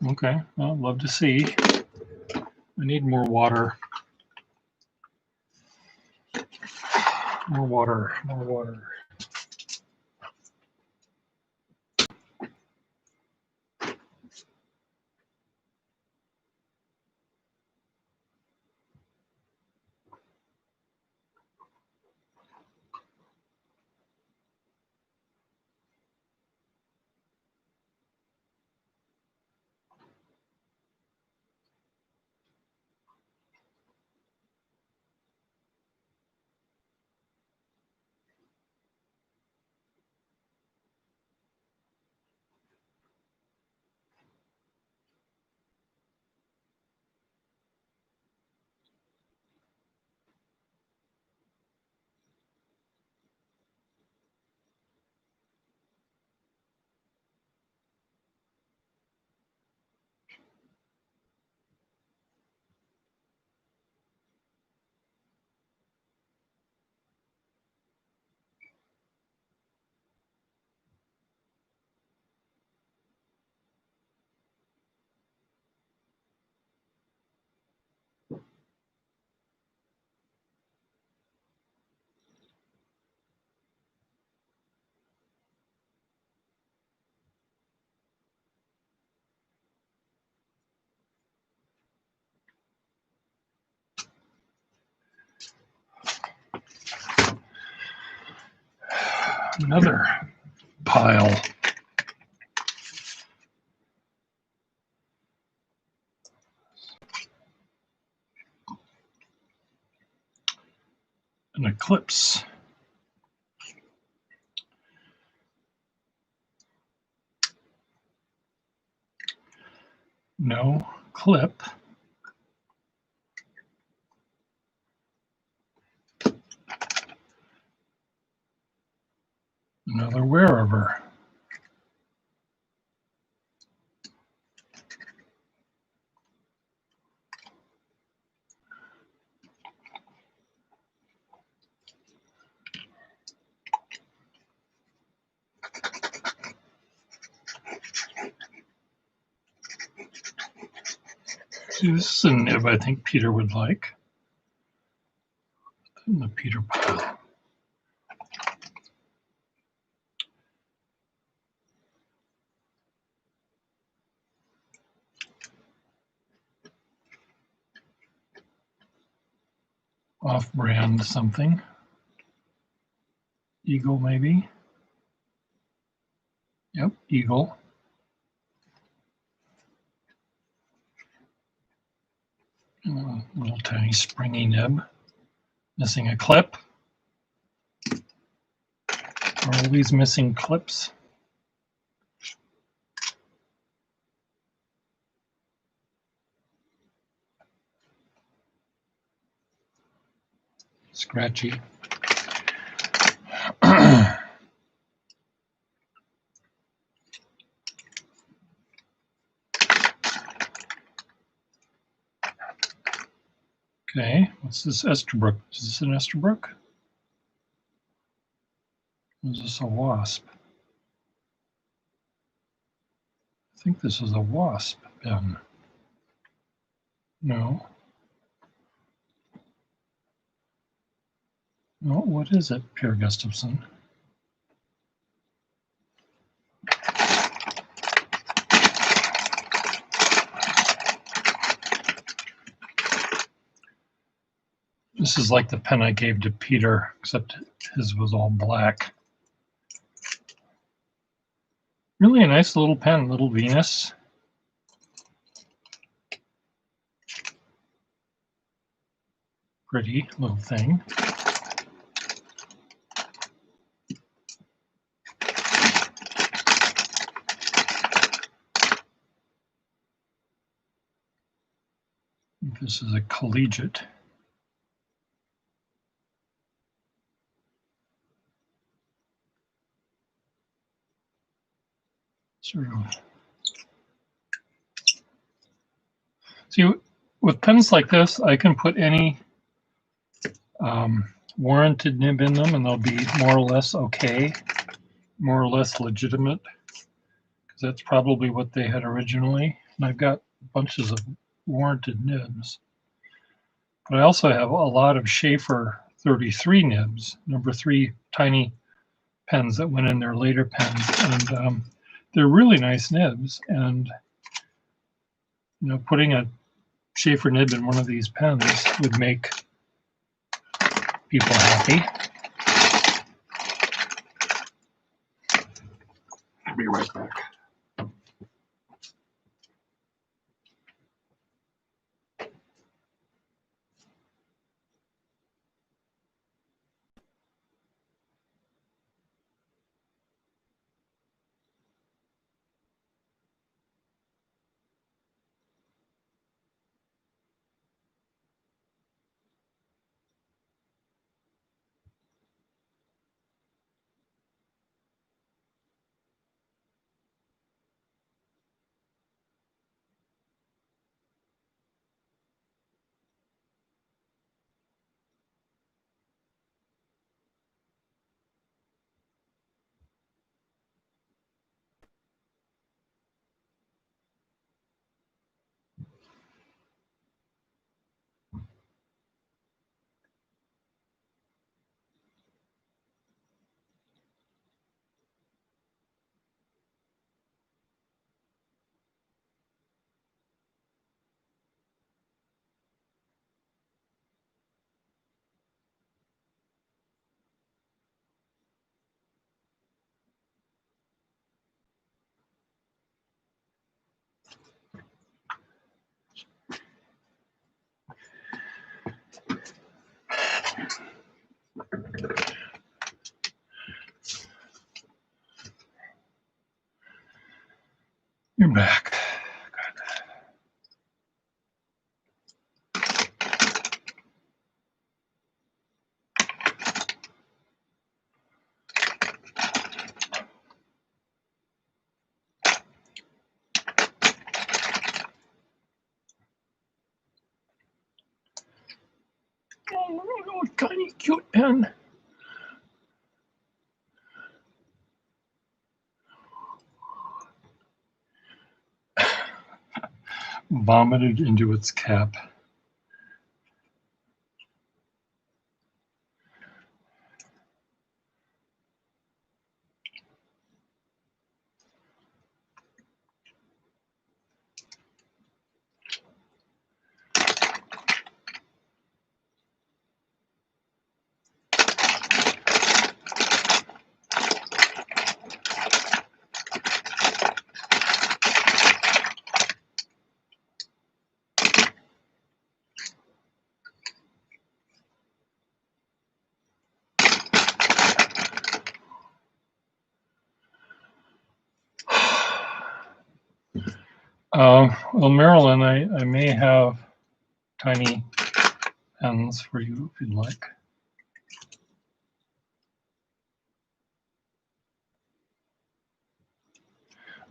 S1: Okay, well, love to see. I need more water. More water, more water. Another pile. An eclipse. No clip. Another wherever. This is a nib I think Peter would like. In the Peter pile. Off-brand something. Eagle maybe. Yep, Eagle. Little tiny springy nib. Missing a clip. Are all these missing clips? Scratchy. Okay, what's this Esterbrook? Is this an Esterbrook? Or is this a wasp? I think this is a wasp pen. No. No, what is it, Pierre Gustafson? This is like the pen I gave to Peter, except his was all black. Really a nice little pen, little Venus. Pretty little thing. This is a collegiate. Sort of. See, with pens like this, I can put any warranted nib in them and they'll be more or less okay, more or less legitimate, because that's probably what they had originally. And I've got bunches of warranted nibs. But I also have a lot of Sheaffer 33 nibs, number 3 tiny pens that went in their later pens. And they're really nice nibs. And, you know, putting a Sheaffer nib in one of these pens would make people happy. I'll be right back. You're back. Oh, tiny cute pen. Vomited into its cap. Well, Marilyn, I may have tiny pens for you if you'd like.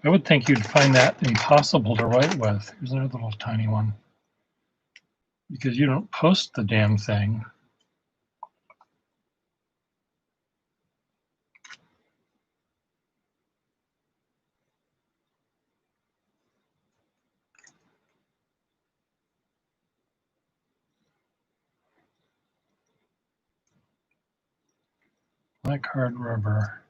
S1: I would think you'd find that impossible to write with. Here's another little tiny one. Because you don't post the damn thing. Like hard rubber.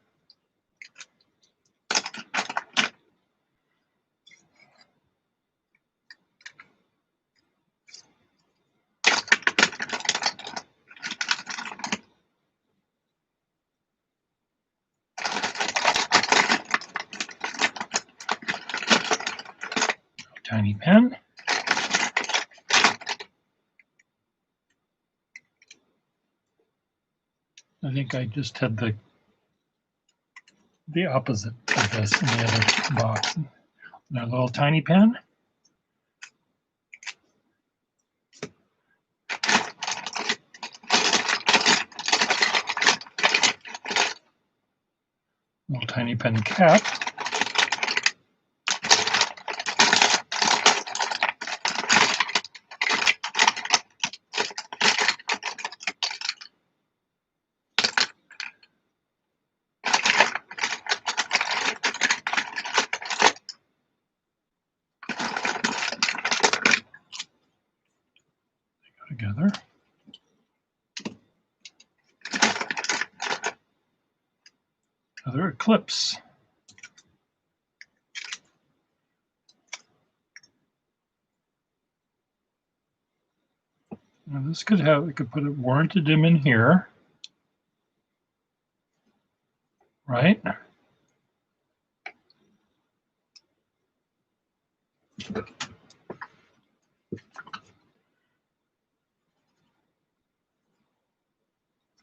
S1: Tiny pen. I think I just had the opposite of this in the other box. And a little tiny pen. Little tiny pen cap. Together. Another eclipse. Now this could have, we could put a warranted dim in here, right?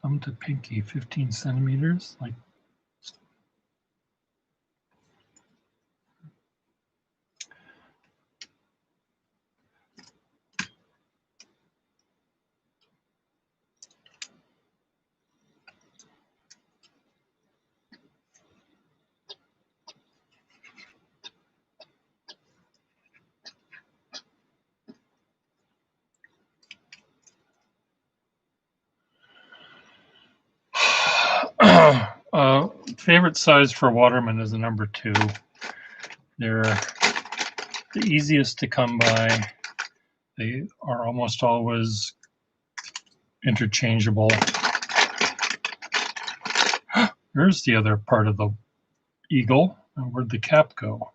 S1: Thumb to pinky, 15 centimeters, like. Favorite size for Waterman is a number 2. They're the easiest to come by. They are almost always interchangeable. There's the other part of the eagle. And where'd the cap go?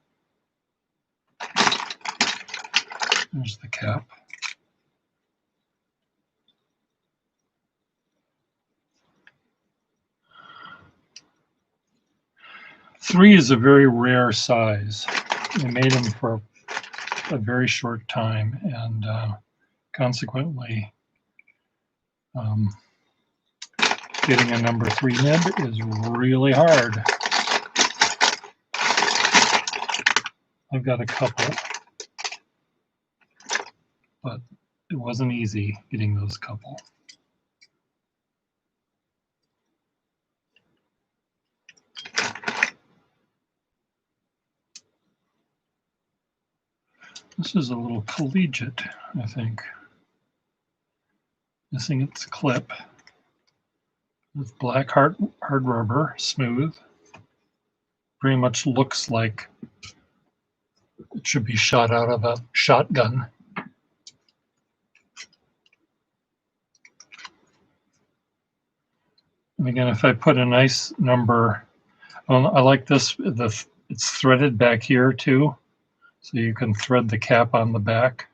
S1: There's the cap. Three is a very rare size. We made them for a very short time, and consequently, getting a number 3 nib is really hard. I've got a couple, but it wasn't easy getting those couple. This is a little collegiate, I think. Missing its clip. With black hard rubber, smooth. Very much looks like it should be shot out of a shotgun. And again, if I put a nice number, I like this, it's threaded back here too, so you can thread the cap on the back.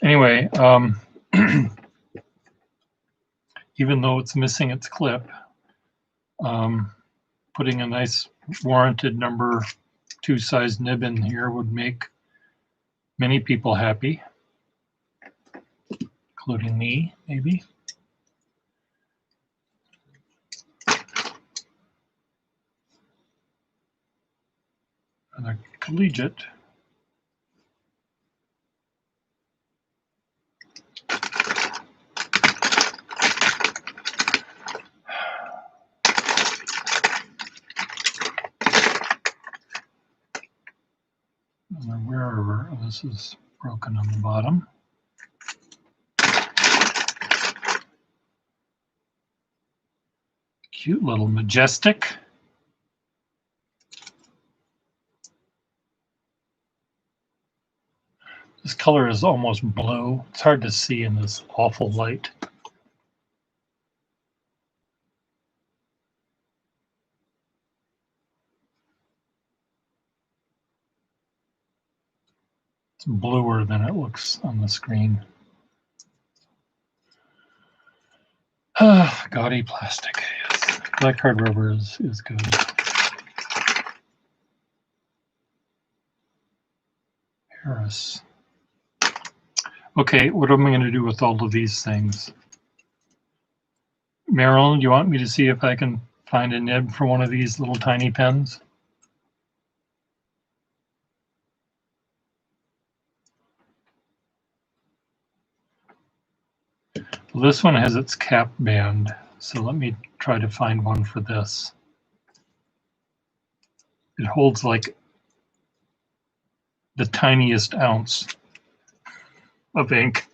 S1: Anyway, even though it's missing its clip, putting a nice warranted number 2 size nib in here would make many people happy, including me, maybe. And a collegiate. And wherever, this is broken on the bottom. Cute little majestic. This color is almost blue. It's hard to see in this awful light. It's bluer than it looks on the screen. Gaudy plastic, yes. Black hard rubber is good. Paris. Okay, what am I going to do with all of these things? Marilyn, do you want me to see if I can find a nib for one of these little tiny pens? Well, this one has its cap band, so let me try to find one for this. It holds like the tiniest ounce of ink.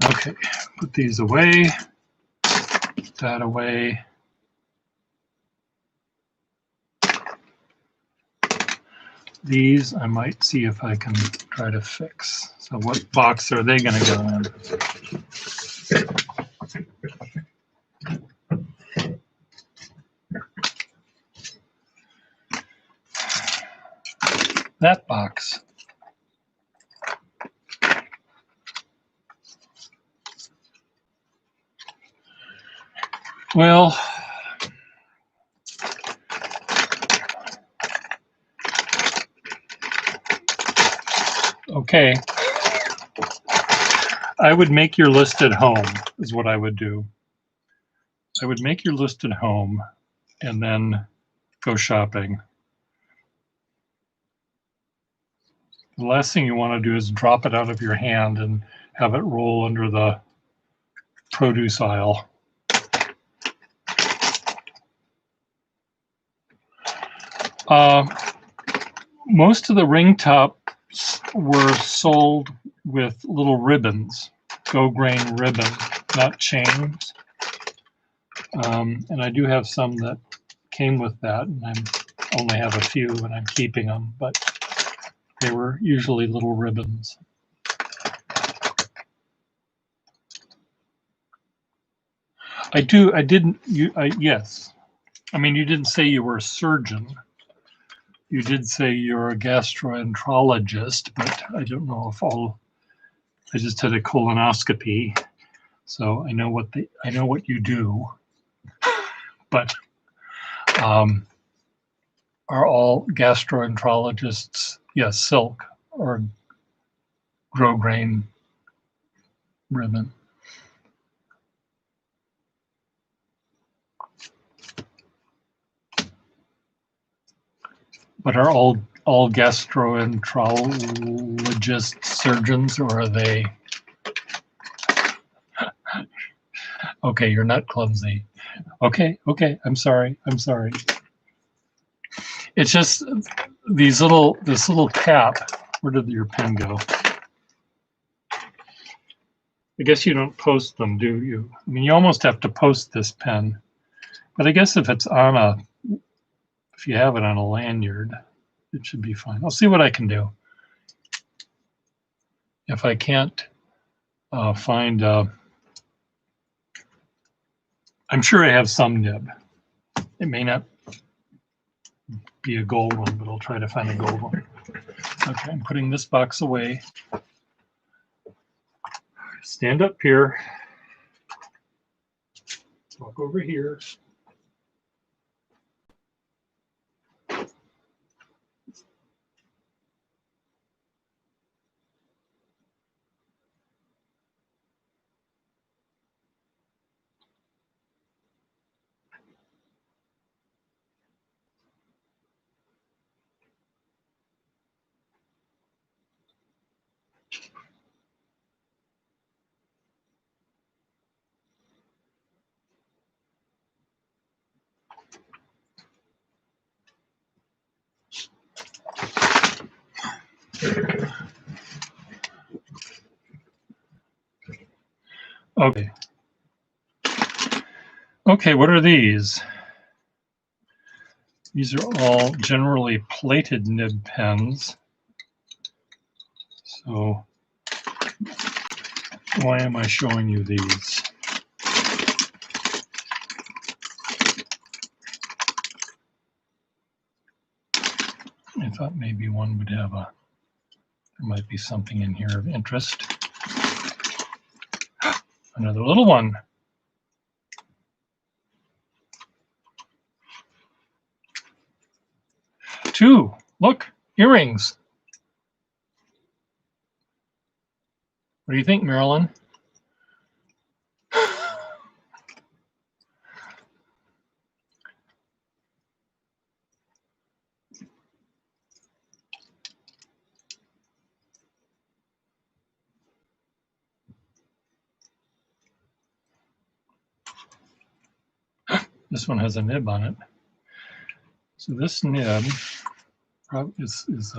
S1: Okay, put these away, put that away. These I might see if I can try to fix. So what box are they going to go in? That box. Well, okay. I would make your list at home is what I would do. I would make your list at home and then go shopping. The last thing you want to do is drop it out of your hand and have it roll under the produce aisle. Most of the ring tops were sold with little ribbons, go grain ribbon, not chains. And I do have some that came with that, and I only have a few and I'm keeping them, but they were usually little ribbons. Yes. I mean, you didn't say you were a surgeon. You did say you're a gastroenterologist, but I don't know if I just had a colonoscopy, so I know what you do. But are all gastroenterologists, yes, silk or grosgrain ribbon? But are all gastroenterologist surgeons, or are they? Okay, you're not clumsy. Okay, I'm sorry. It's just this little cap. Where did your pen go? I guess you don't post them, do you? I mean, you almost have to post this pen, but I guess if you have it on a lanyard, it should be fine. I'll see what I can do. If I can't find, I'm sure I have some nib. It may not be a gold one, but I'll try to find a gold one. Okay, I'm putting this box away. Stand up here. Walk over here. Okay. Okay, what are these? These are all generally plated nib pens. So why am I showing you these? I thought maybe one would have there might be something in here of interest. Another little one. Two, look, earrings. What do you think, Marilyn? This one has a nib on it. So this nib is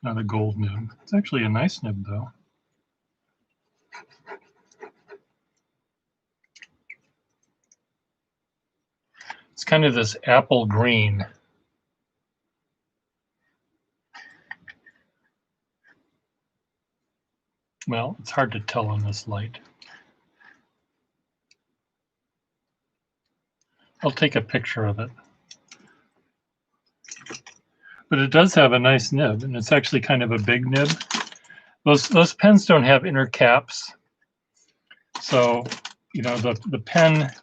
S1: not a gold nib. It's actually a nice nib, though. It's kind of this apple green. Well, it's hard to tell in this light. I'll take a picture of it. But it does have a nice nib, and it's actually kind of a big nib. Those pens don't have inner caps, so you know the pen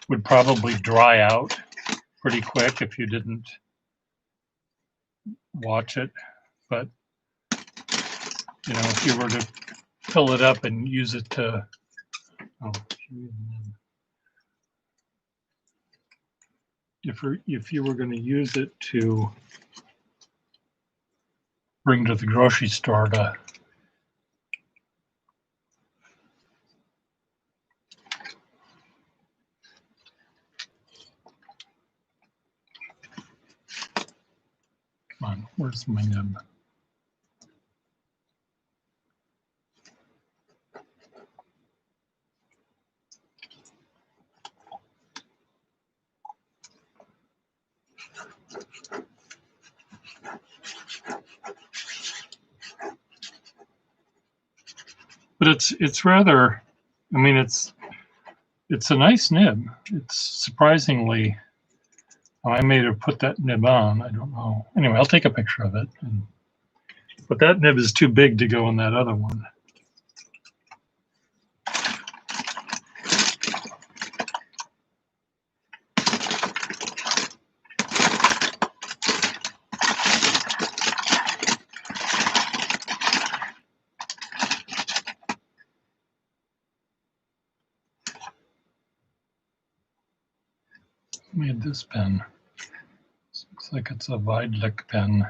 S1: would probably dry out pretty quick if you didn't watch it. But you know, if you were to fill it up and use it to, if you were going to use it to bring to the grocery store to come on, where's my nib? But it's rather, I mean, it's a nice nib. It's surprisingly, I may have put that nib on. I don't know. Anyway, I'll take a picture of it. But that nib is too big to go in that other one. Made this pen. Looks like it's a Weidlich pen.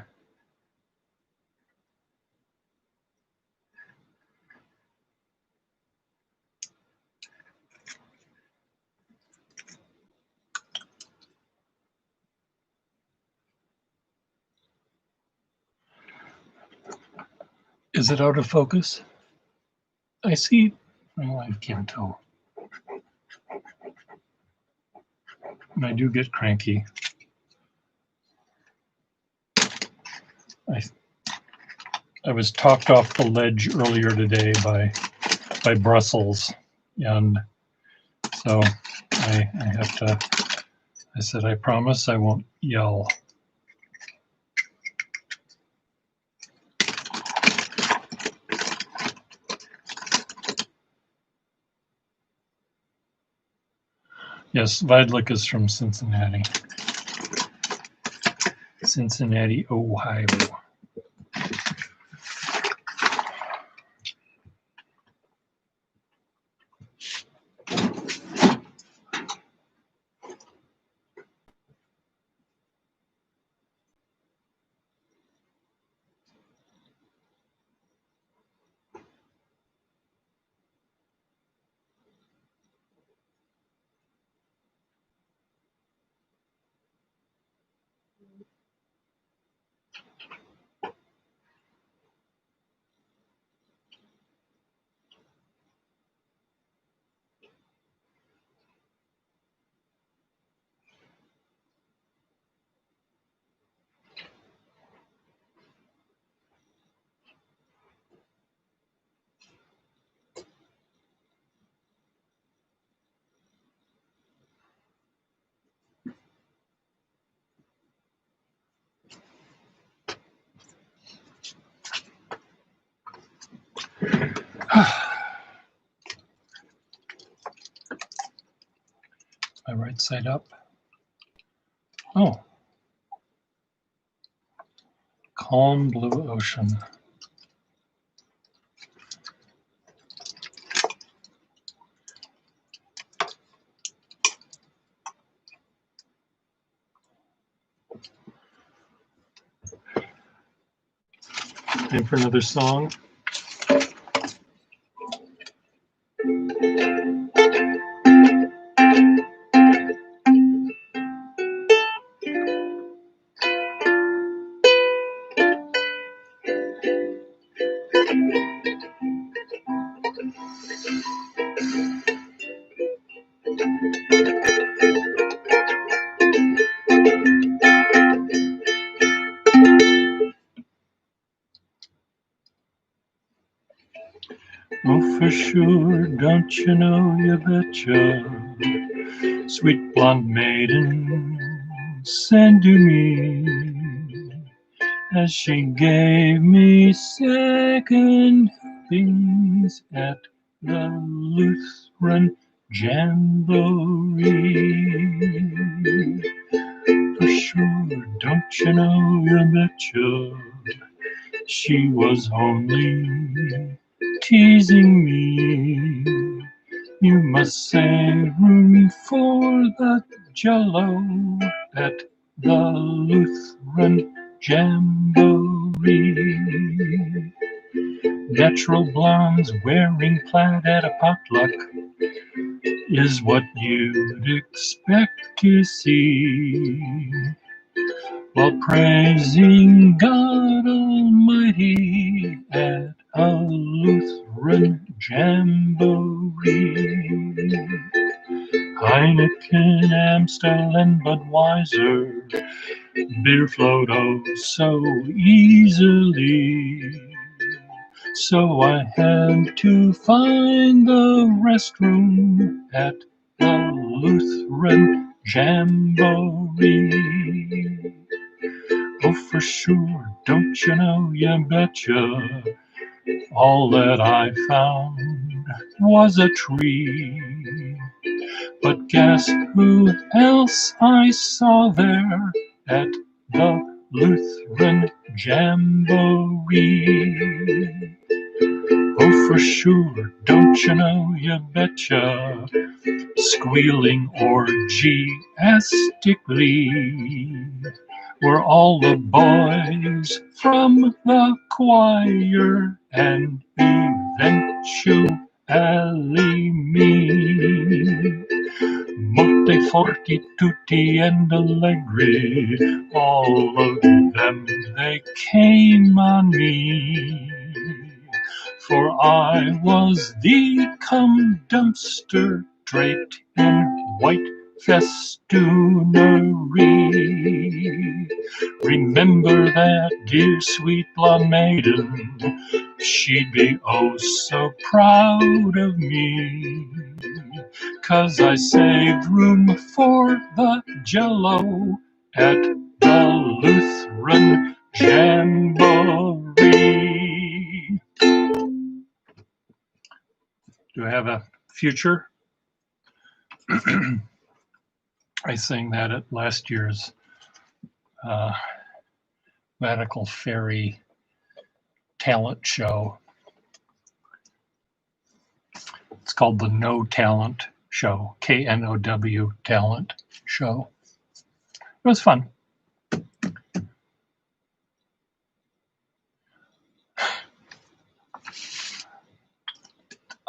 S1: Is it out of focus? I see. Oh, I can't tell. And I do get cranky. I was talked off the ledge earlier today by Brussels, and so I have to. I said, I promise I won't yell. Yes, Weidlich is from Cincinnati. Cincinnati, Ohio. My right side up. Oh. Calm blue ocean. Time for another song. Oh, for sure, don't you know, you betcha, sweet blonde maiden, send to me, as she gave me second helpings at the Lutheran Jamboree. For sure, don't you know, you betcha, she was only teasing me. You must save room for the Jello at the Lutheran Jamboree. Natural blondes wearing plaid at a potluck is what you'd expect to see, while praising God Almighty at a Lutheran Jamboree. Heineken, Amstel, and Budweiser, beer flowed oh so easily. So I had to find the restroom at the Lutheran Jamboree. Oh, for sure, don't you know, you betcha, all that I found was a tree. But guess who else I saw there at the Lutheran Jamboree? Oh, for sure, don't you know, you betcha, squealing orgiastically were all the boys from the choir, and eventually me. Molti, forti, tutti, and allegri, all of them they came on me. For I was the cum dumpster draped in white festoonery. Remember that dear sweet blonde maiden, she'd be oh so proud of me. 'Cause I saved room for the Jello at the Lutheran Jamboree. Do I have a future? I sang that at last year's Radical Fairy talent show. It's called the No Talent Show, KNOW Talent Show. It was fun.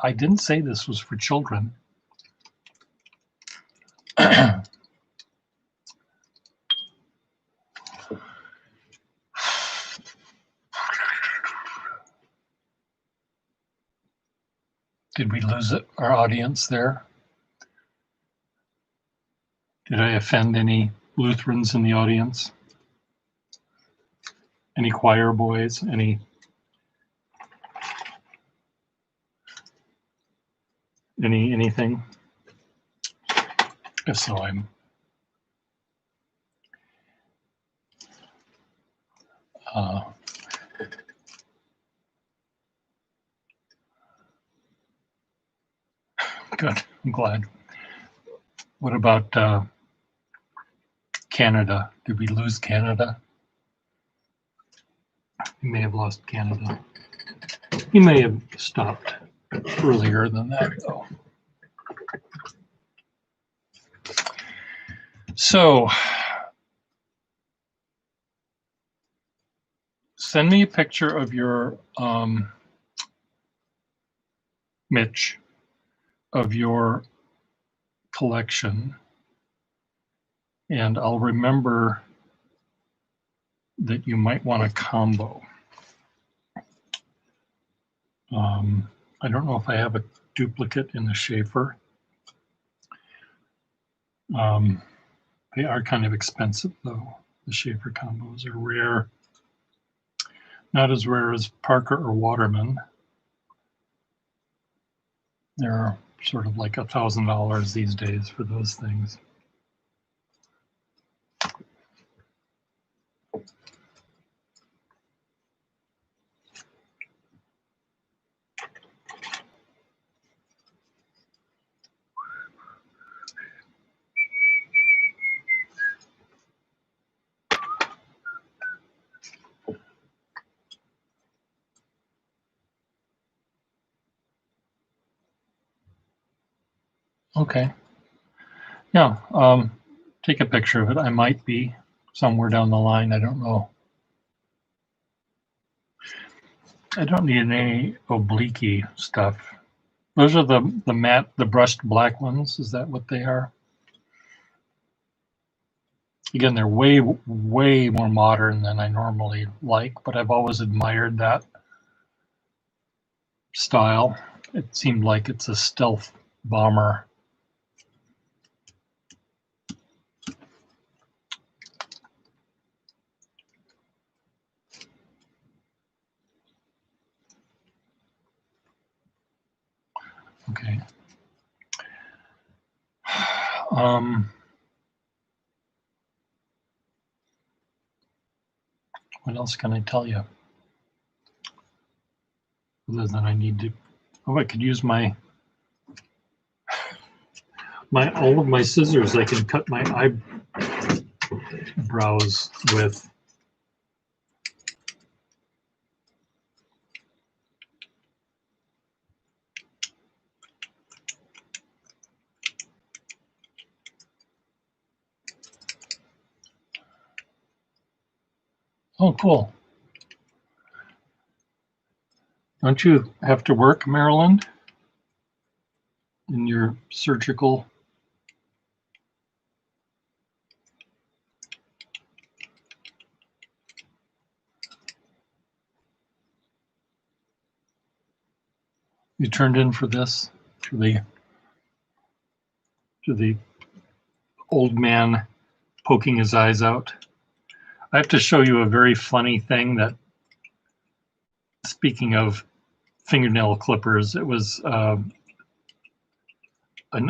S1: I didn't say this was for children. Did we lose our audience there? Did I offend any Lutherans in the audience? Any choir boys? Anything? If so, I'm good. I'm glad. What about Canada? Did we lose Canada? We may have lost Canada. He may have stopped earlier than that, though. So, send me a picture of your, Mitch, of your collection, and I'll remember that you might want a combo. I don't know if I have a duplicate in the Schaefer. They are kind of expensive, though. The Schaefer combos are rare. Not as rare as Parker or Waterman. They're sort of like $1,000 these days for those things. Okay. Yeah, take a picture of it. I might be somewhere down the line. I don't know. I don't need any oblique stuff. Those are the matte, the brushed black ones. Is that what they are? Again, they're way more modern than I normally like, but I've always admired that style. It seemed like it's a stealth bomber. Okay. What else can I tell you? Other than I need to, I could use my all of my scissors I can cut my eyebrows with. Oh, cool. Don't you have to work, Maryland, in your surgical? You turned in for this to the old man poking his eyes out. I have to show you a very funny thing that, speaking of fingernail clippers, it was an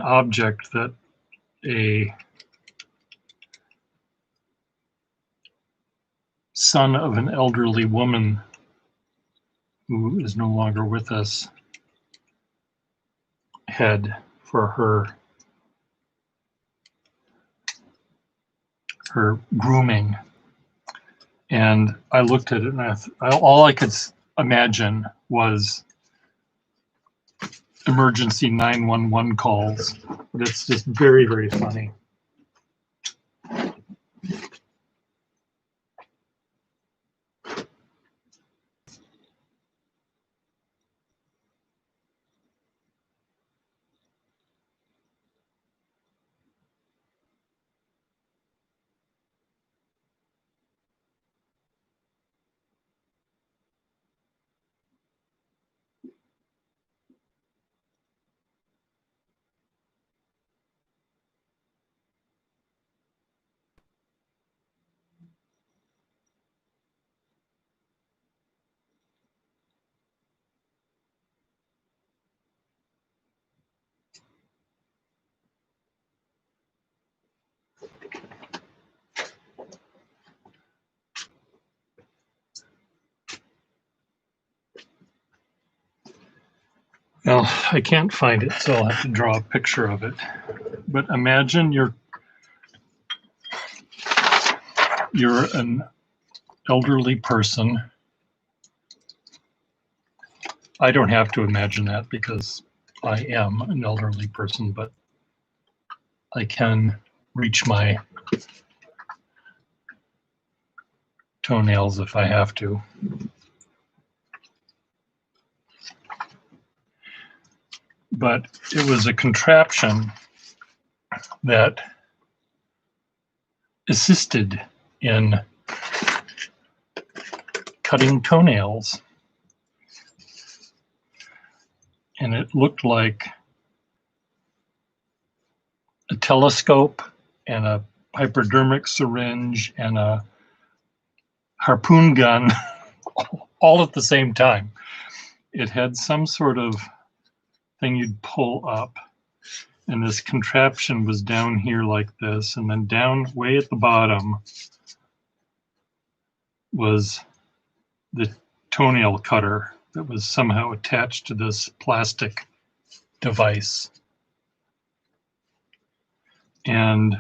S1: object that a son of an elderly woman who is no longer with us had for her grooming. And I looked at it, and all I could imagine was emergency 911 calls. But it's just very, very funny. Well, I can't find it, so I'll have to draw a picture of it. But imagine you're an elderly person. I don't have to imagine that because I am an elderly person, but I can reach my toenails if I have to. But it was a contraption that assisted in cutting toenails. And it looked like a telescope and a hypodermic syringe and a harpoon gun all at the same time. It had some sort of thing you'd pull up, and this contraption was down here like this, and then down way at the bottom was the toenail cutter that was somehow attached to this plastic device. And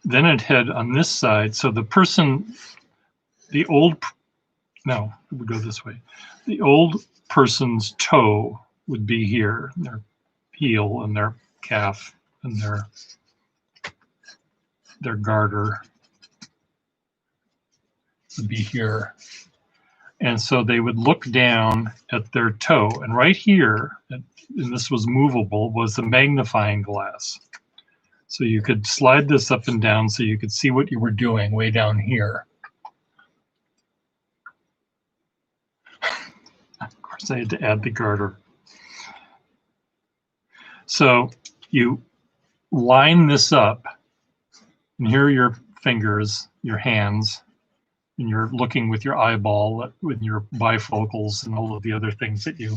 S1: then it had on this side, so the person, it would go this way. The old person's toe would be here, their heel and their calf and their garter would be here. And so they would look down at their toe, and right here, and this was movable, was the magnifying glass. So you could slide this up and down so you could see what you were doing way down here. Of course, I had to add the garter. So you line this up, and here are your fingers, your hands, and you're looking with your eyeball, with your bifocals and all of the other things that you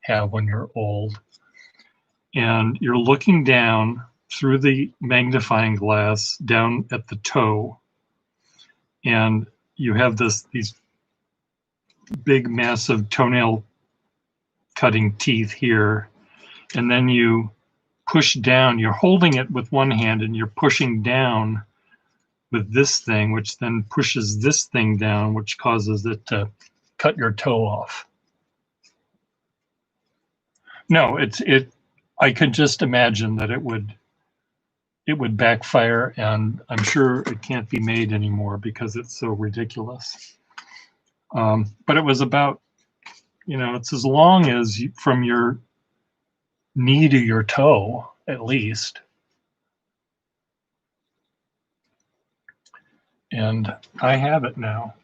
S1: have when you're old. And you're looking down through the magnifying glass down at the toe, and you have these big massive toenail cutting teeth here, and then you push down. You're holding it with one hand and you're pushing down with this thing, which then pushes this thing down, which causes it to cut your toe off. No, I could just imagine that it would backfire, and I'm sure it can't be made anymore because it's so ridiculous. But it was about, it's as long as from your knee to your toe, at least. And I have it now.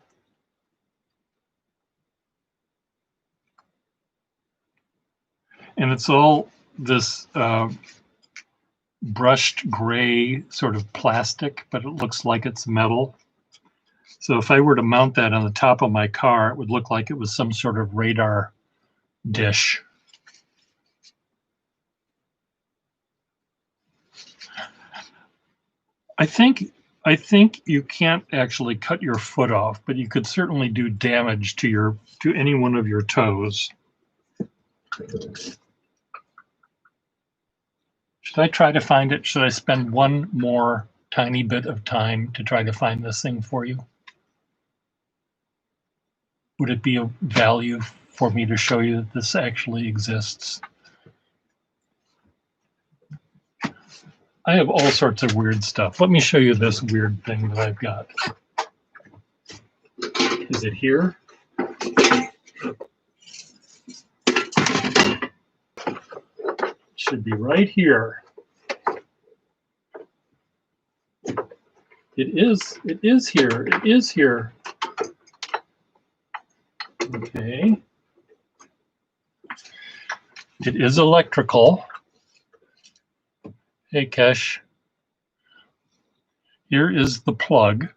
S1: And it's all this brushed gray sort of plastic, but it looks like it's metal. So if I were to mount that on the top of my car, it would look like it was some sort of radar dish. I think you can't actually cut your foot off, but you could certainly do damage to any one of your toes. Should I try to find it? Should I spend one more tiny bit of time to try to find this thing for you? Would it be of value for me to show you that this actually exists? I have all sorts of weird stuff. Let me show you this weird thing that I've got. Is it here? It should be right here. It is here. It is here. Okay. It is electrical. Hey, Kesh. Here is the plug.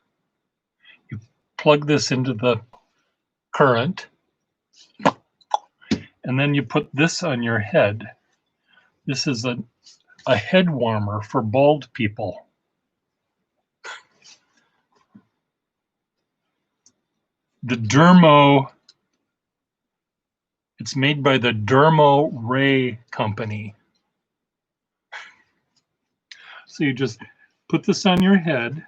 S1: You plug this into the current, and then you put this on your head. This is a head warmer for bald people. The Dermo, it's made by the Dermo Ray company. So you just put this on your head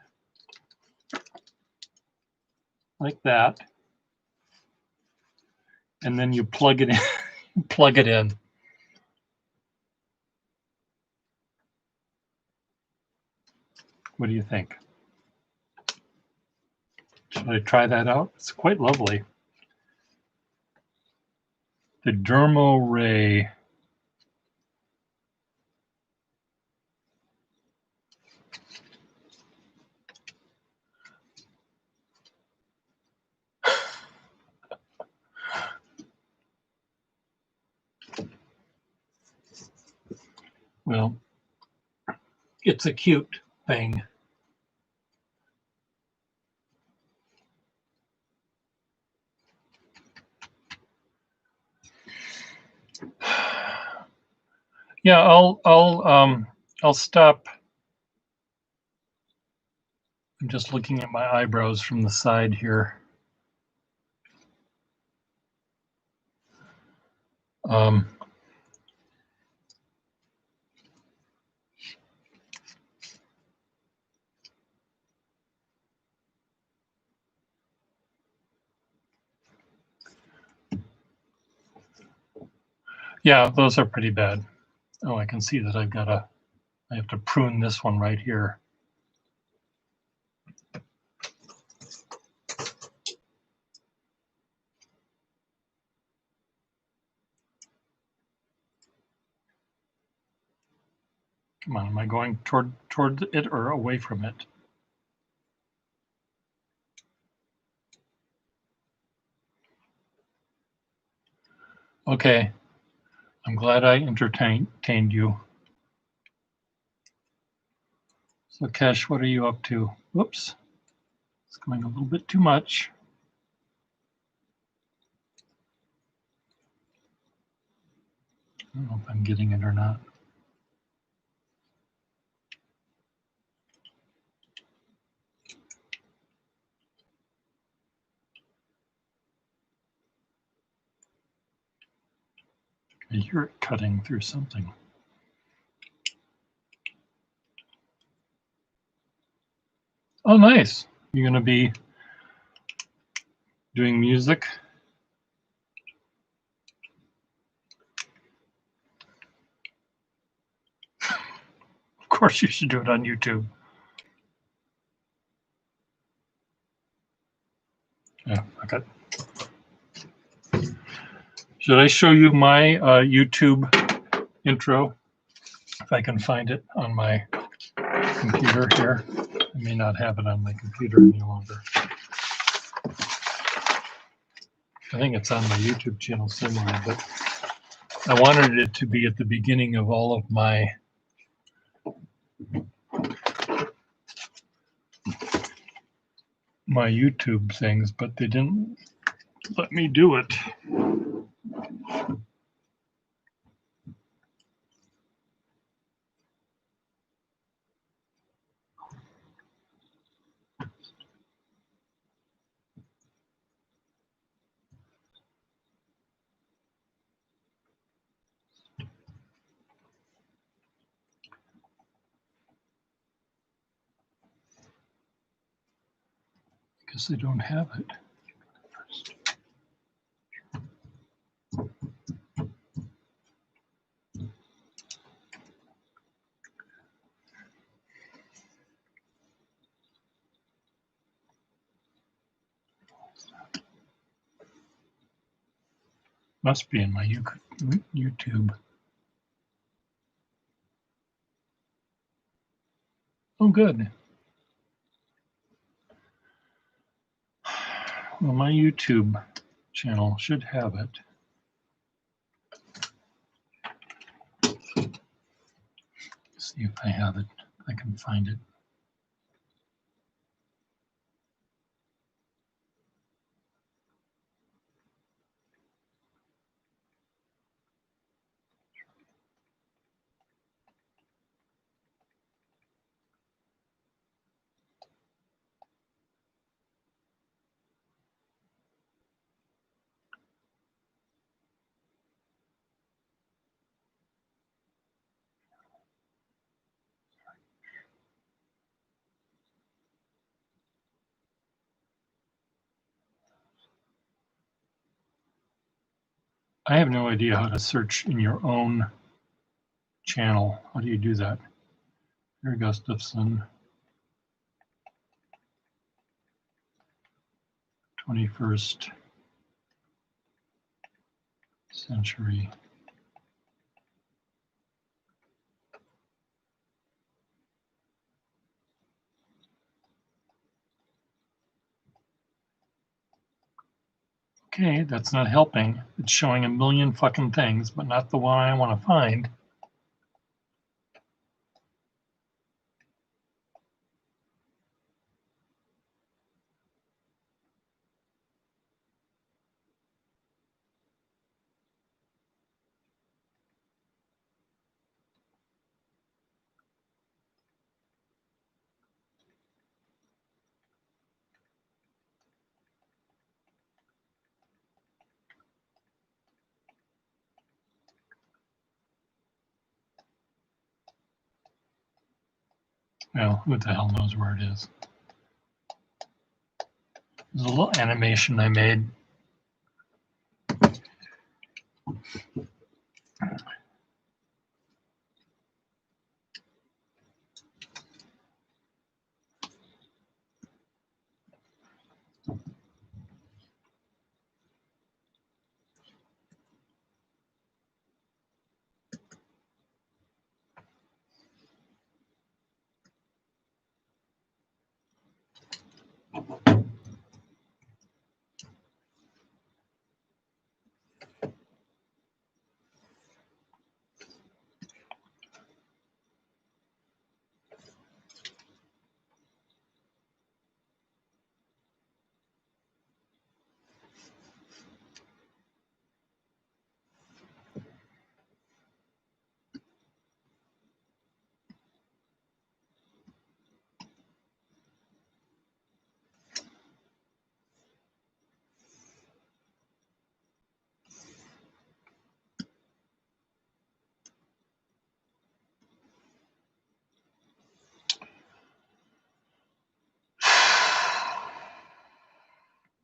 S1: like that, and then you plug it in. Plug it in. What do you think? Should I try that out? It's quite lovely. The Dermo Ray. Well, it's a cute thing. Yeah, I'll stop. I'm just looking at my eyebrows from the side here. Yeah, those are pretty bad. Oh, I can see that I have to prune this one right here. Come on, am I going toward it or away from it? Okay, I'm glad I entertained you. So Kesh, what are you up to? Whoops, it's going a little bit too much. I don't know if I'm getting it or not. I hear it cutting through something. Oh, nice. You're going to be doing music? course, you should do it on YouTube. Yeah, okay. Should I show you my YouTube intro? If I can find it on my computer here. I may not have it on my computer any longer. I think it's on my YouTube channel somewhere, but I wanted it to be at the beginning of all of my YouTube things, but they didn't let me do it. Because they don't have it. Must be in my YouTube. Oh, good. Well, my YouTube channel should have it. See if I have it. I can find it. I have no idea how to search in your own channel. How do you do that? Here, Gustafson. 21st century. Okay, that's not helping. It's showing a million fucking things, but not the one I want to find. Well, who the hell knows where it is? There's a little animation I made.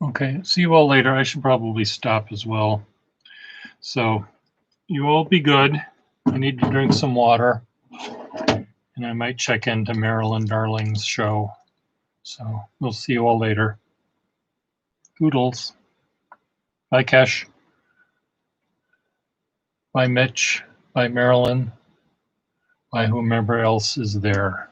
S1: Okay, see you all later. I should probably stop as well. So you all be good. I need to drink some water. And I might check into Marilyn Darling's show. So we'll see you all later. Toodles. Bye, Kesh. Bye, Mitch. Bye, Marilyn. Bye, whomever else is there.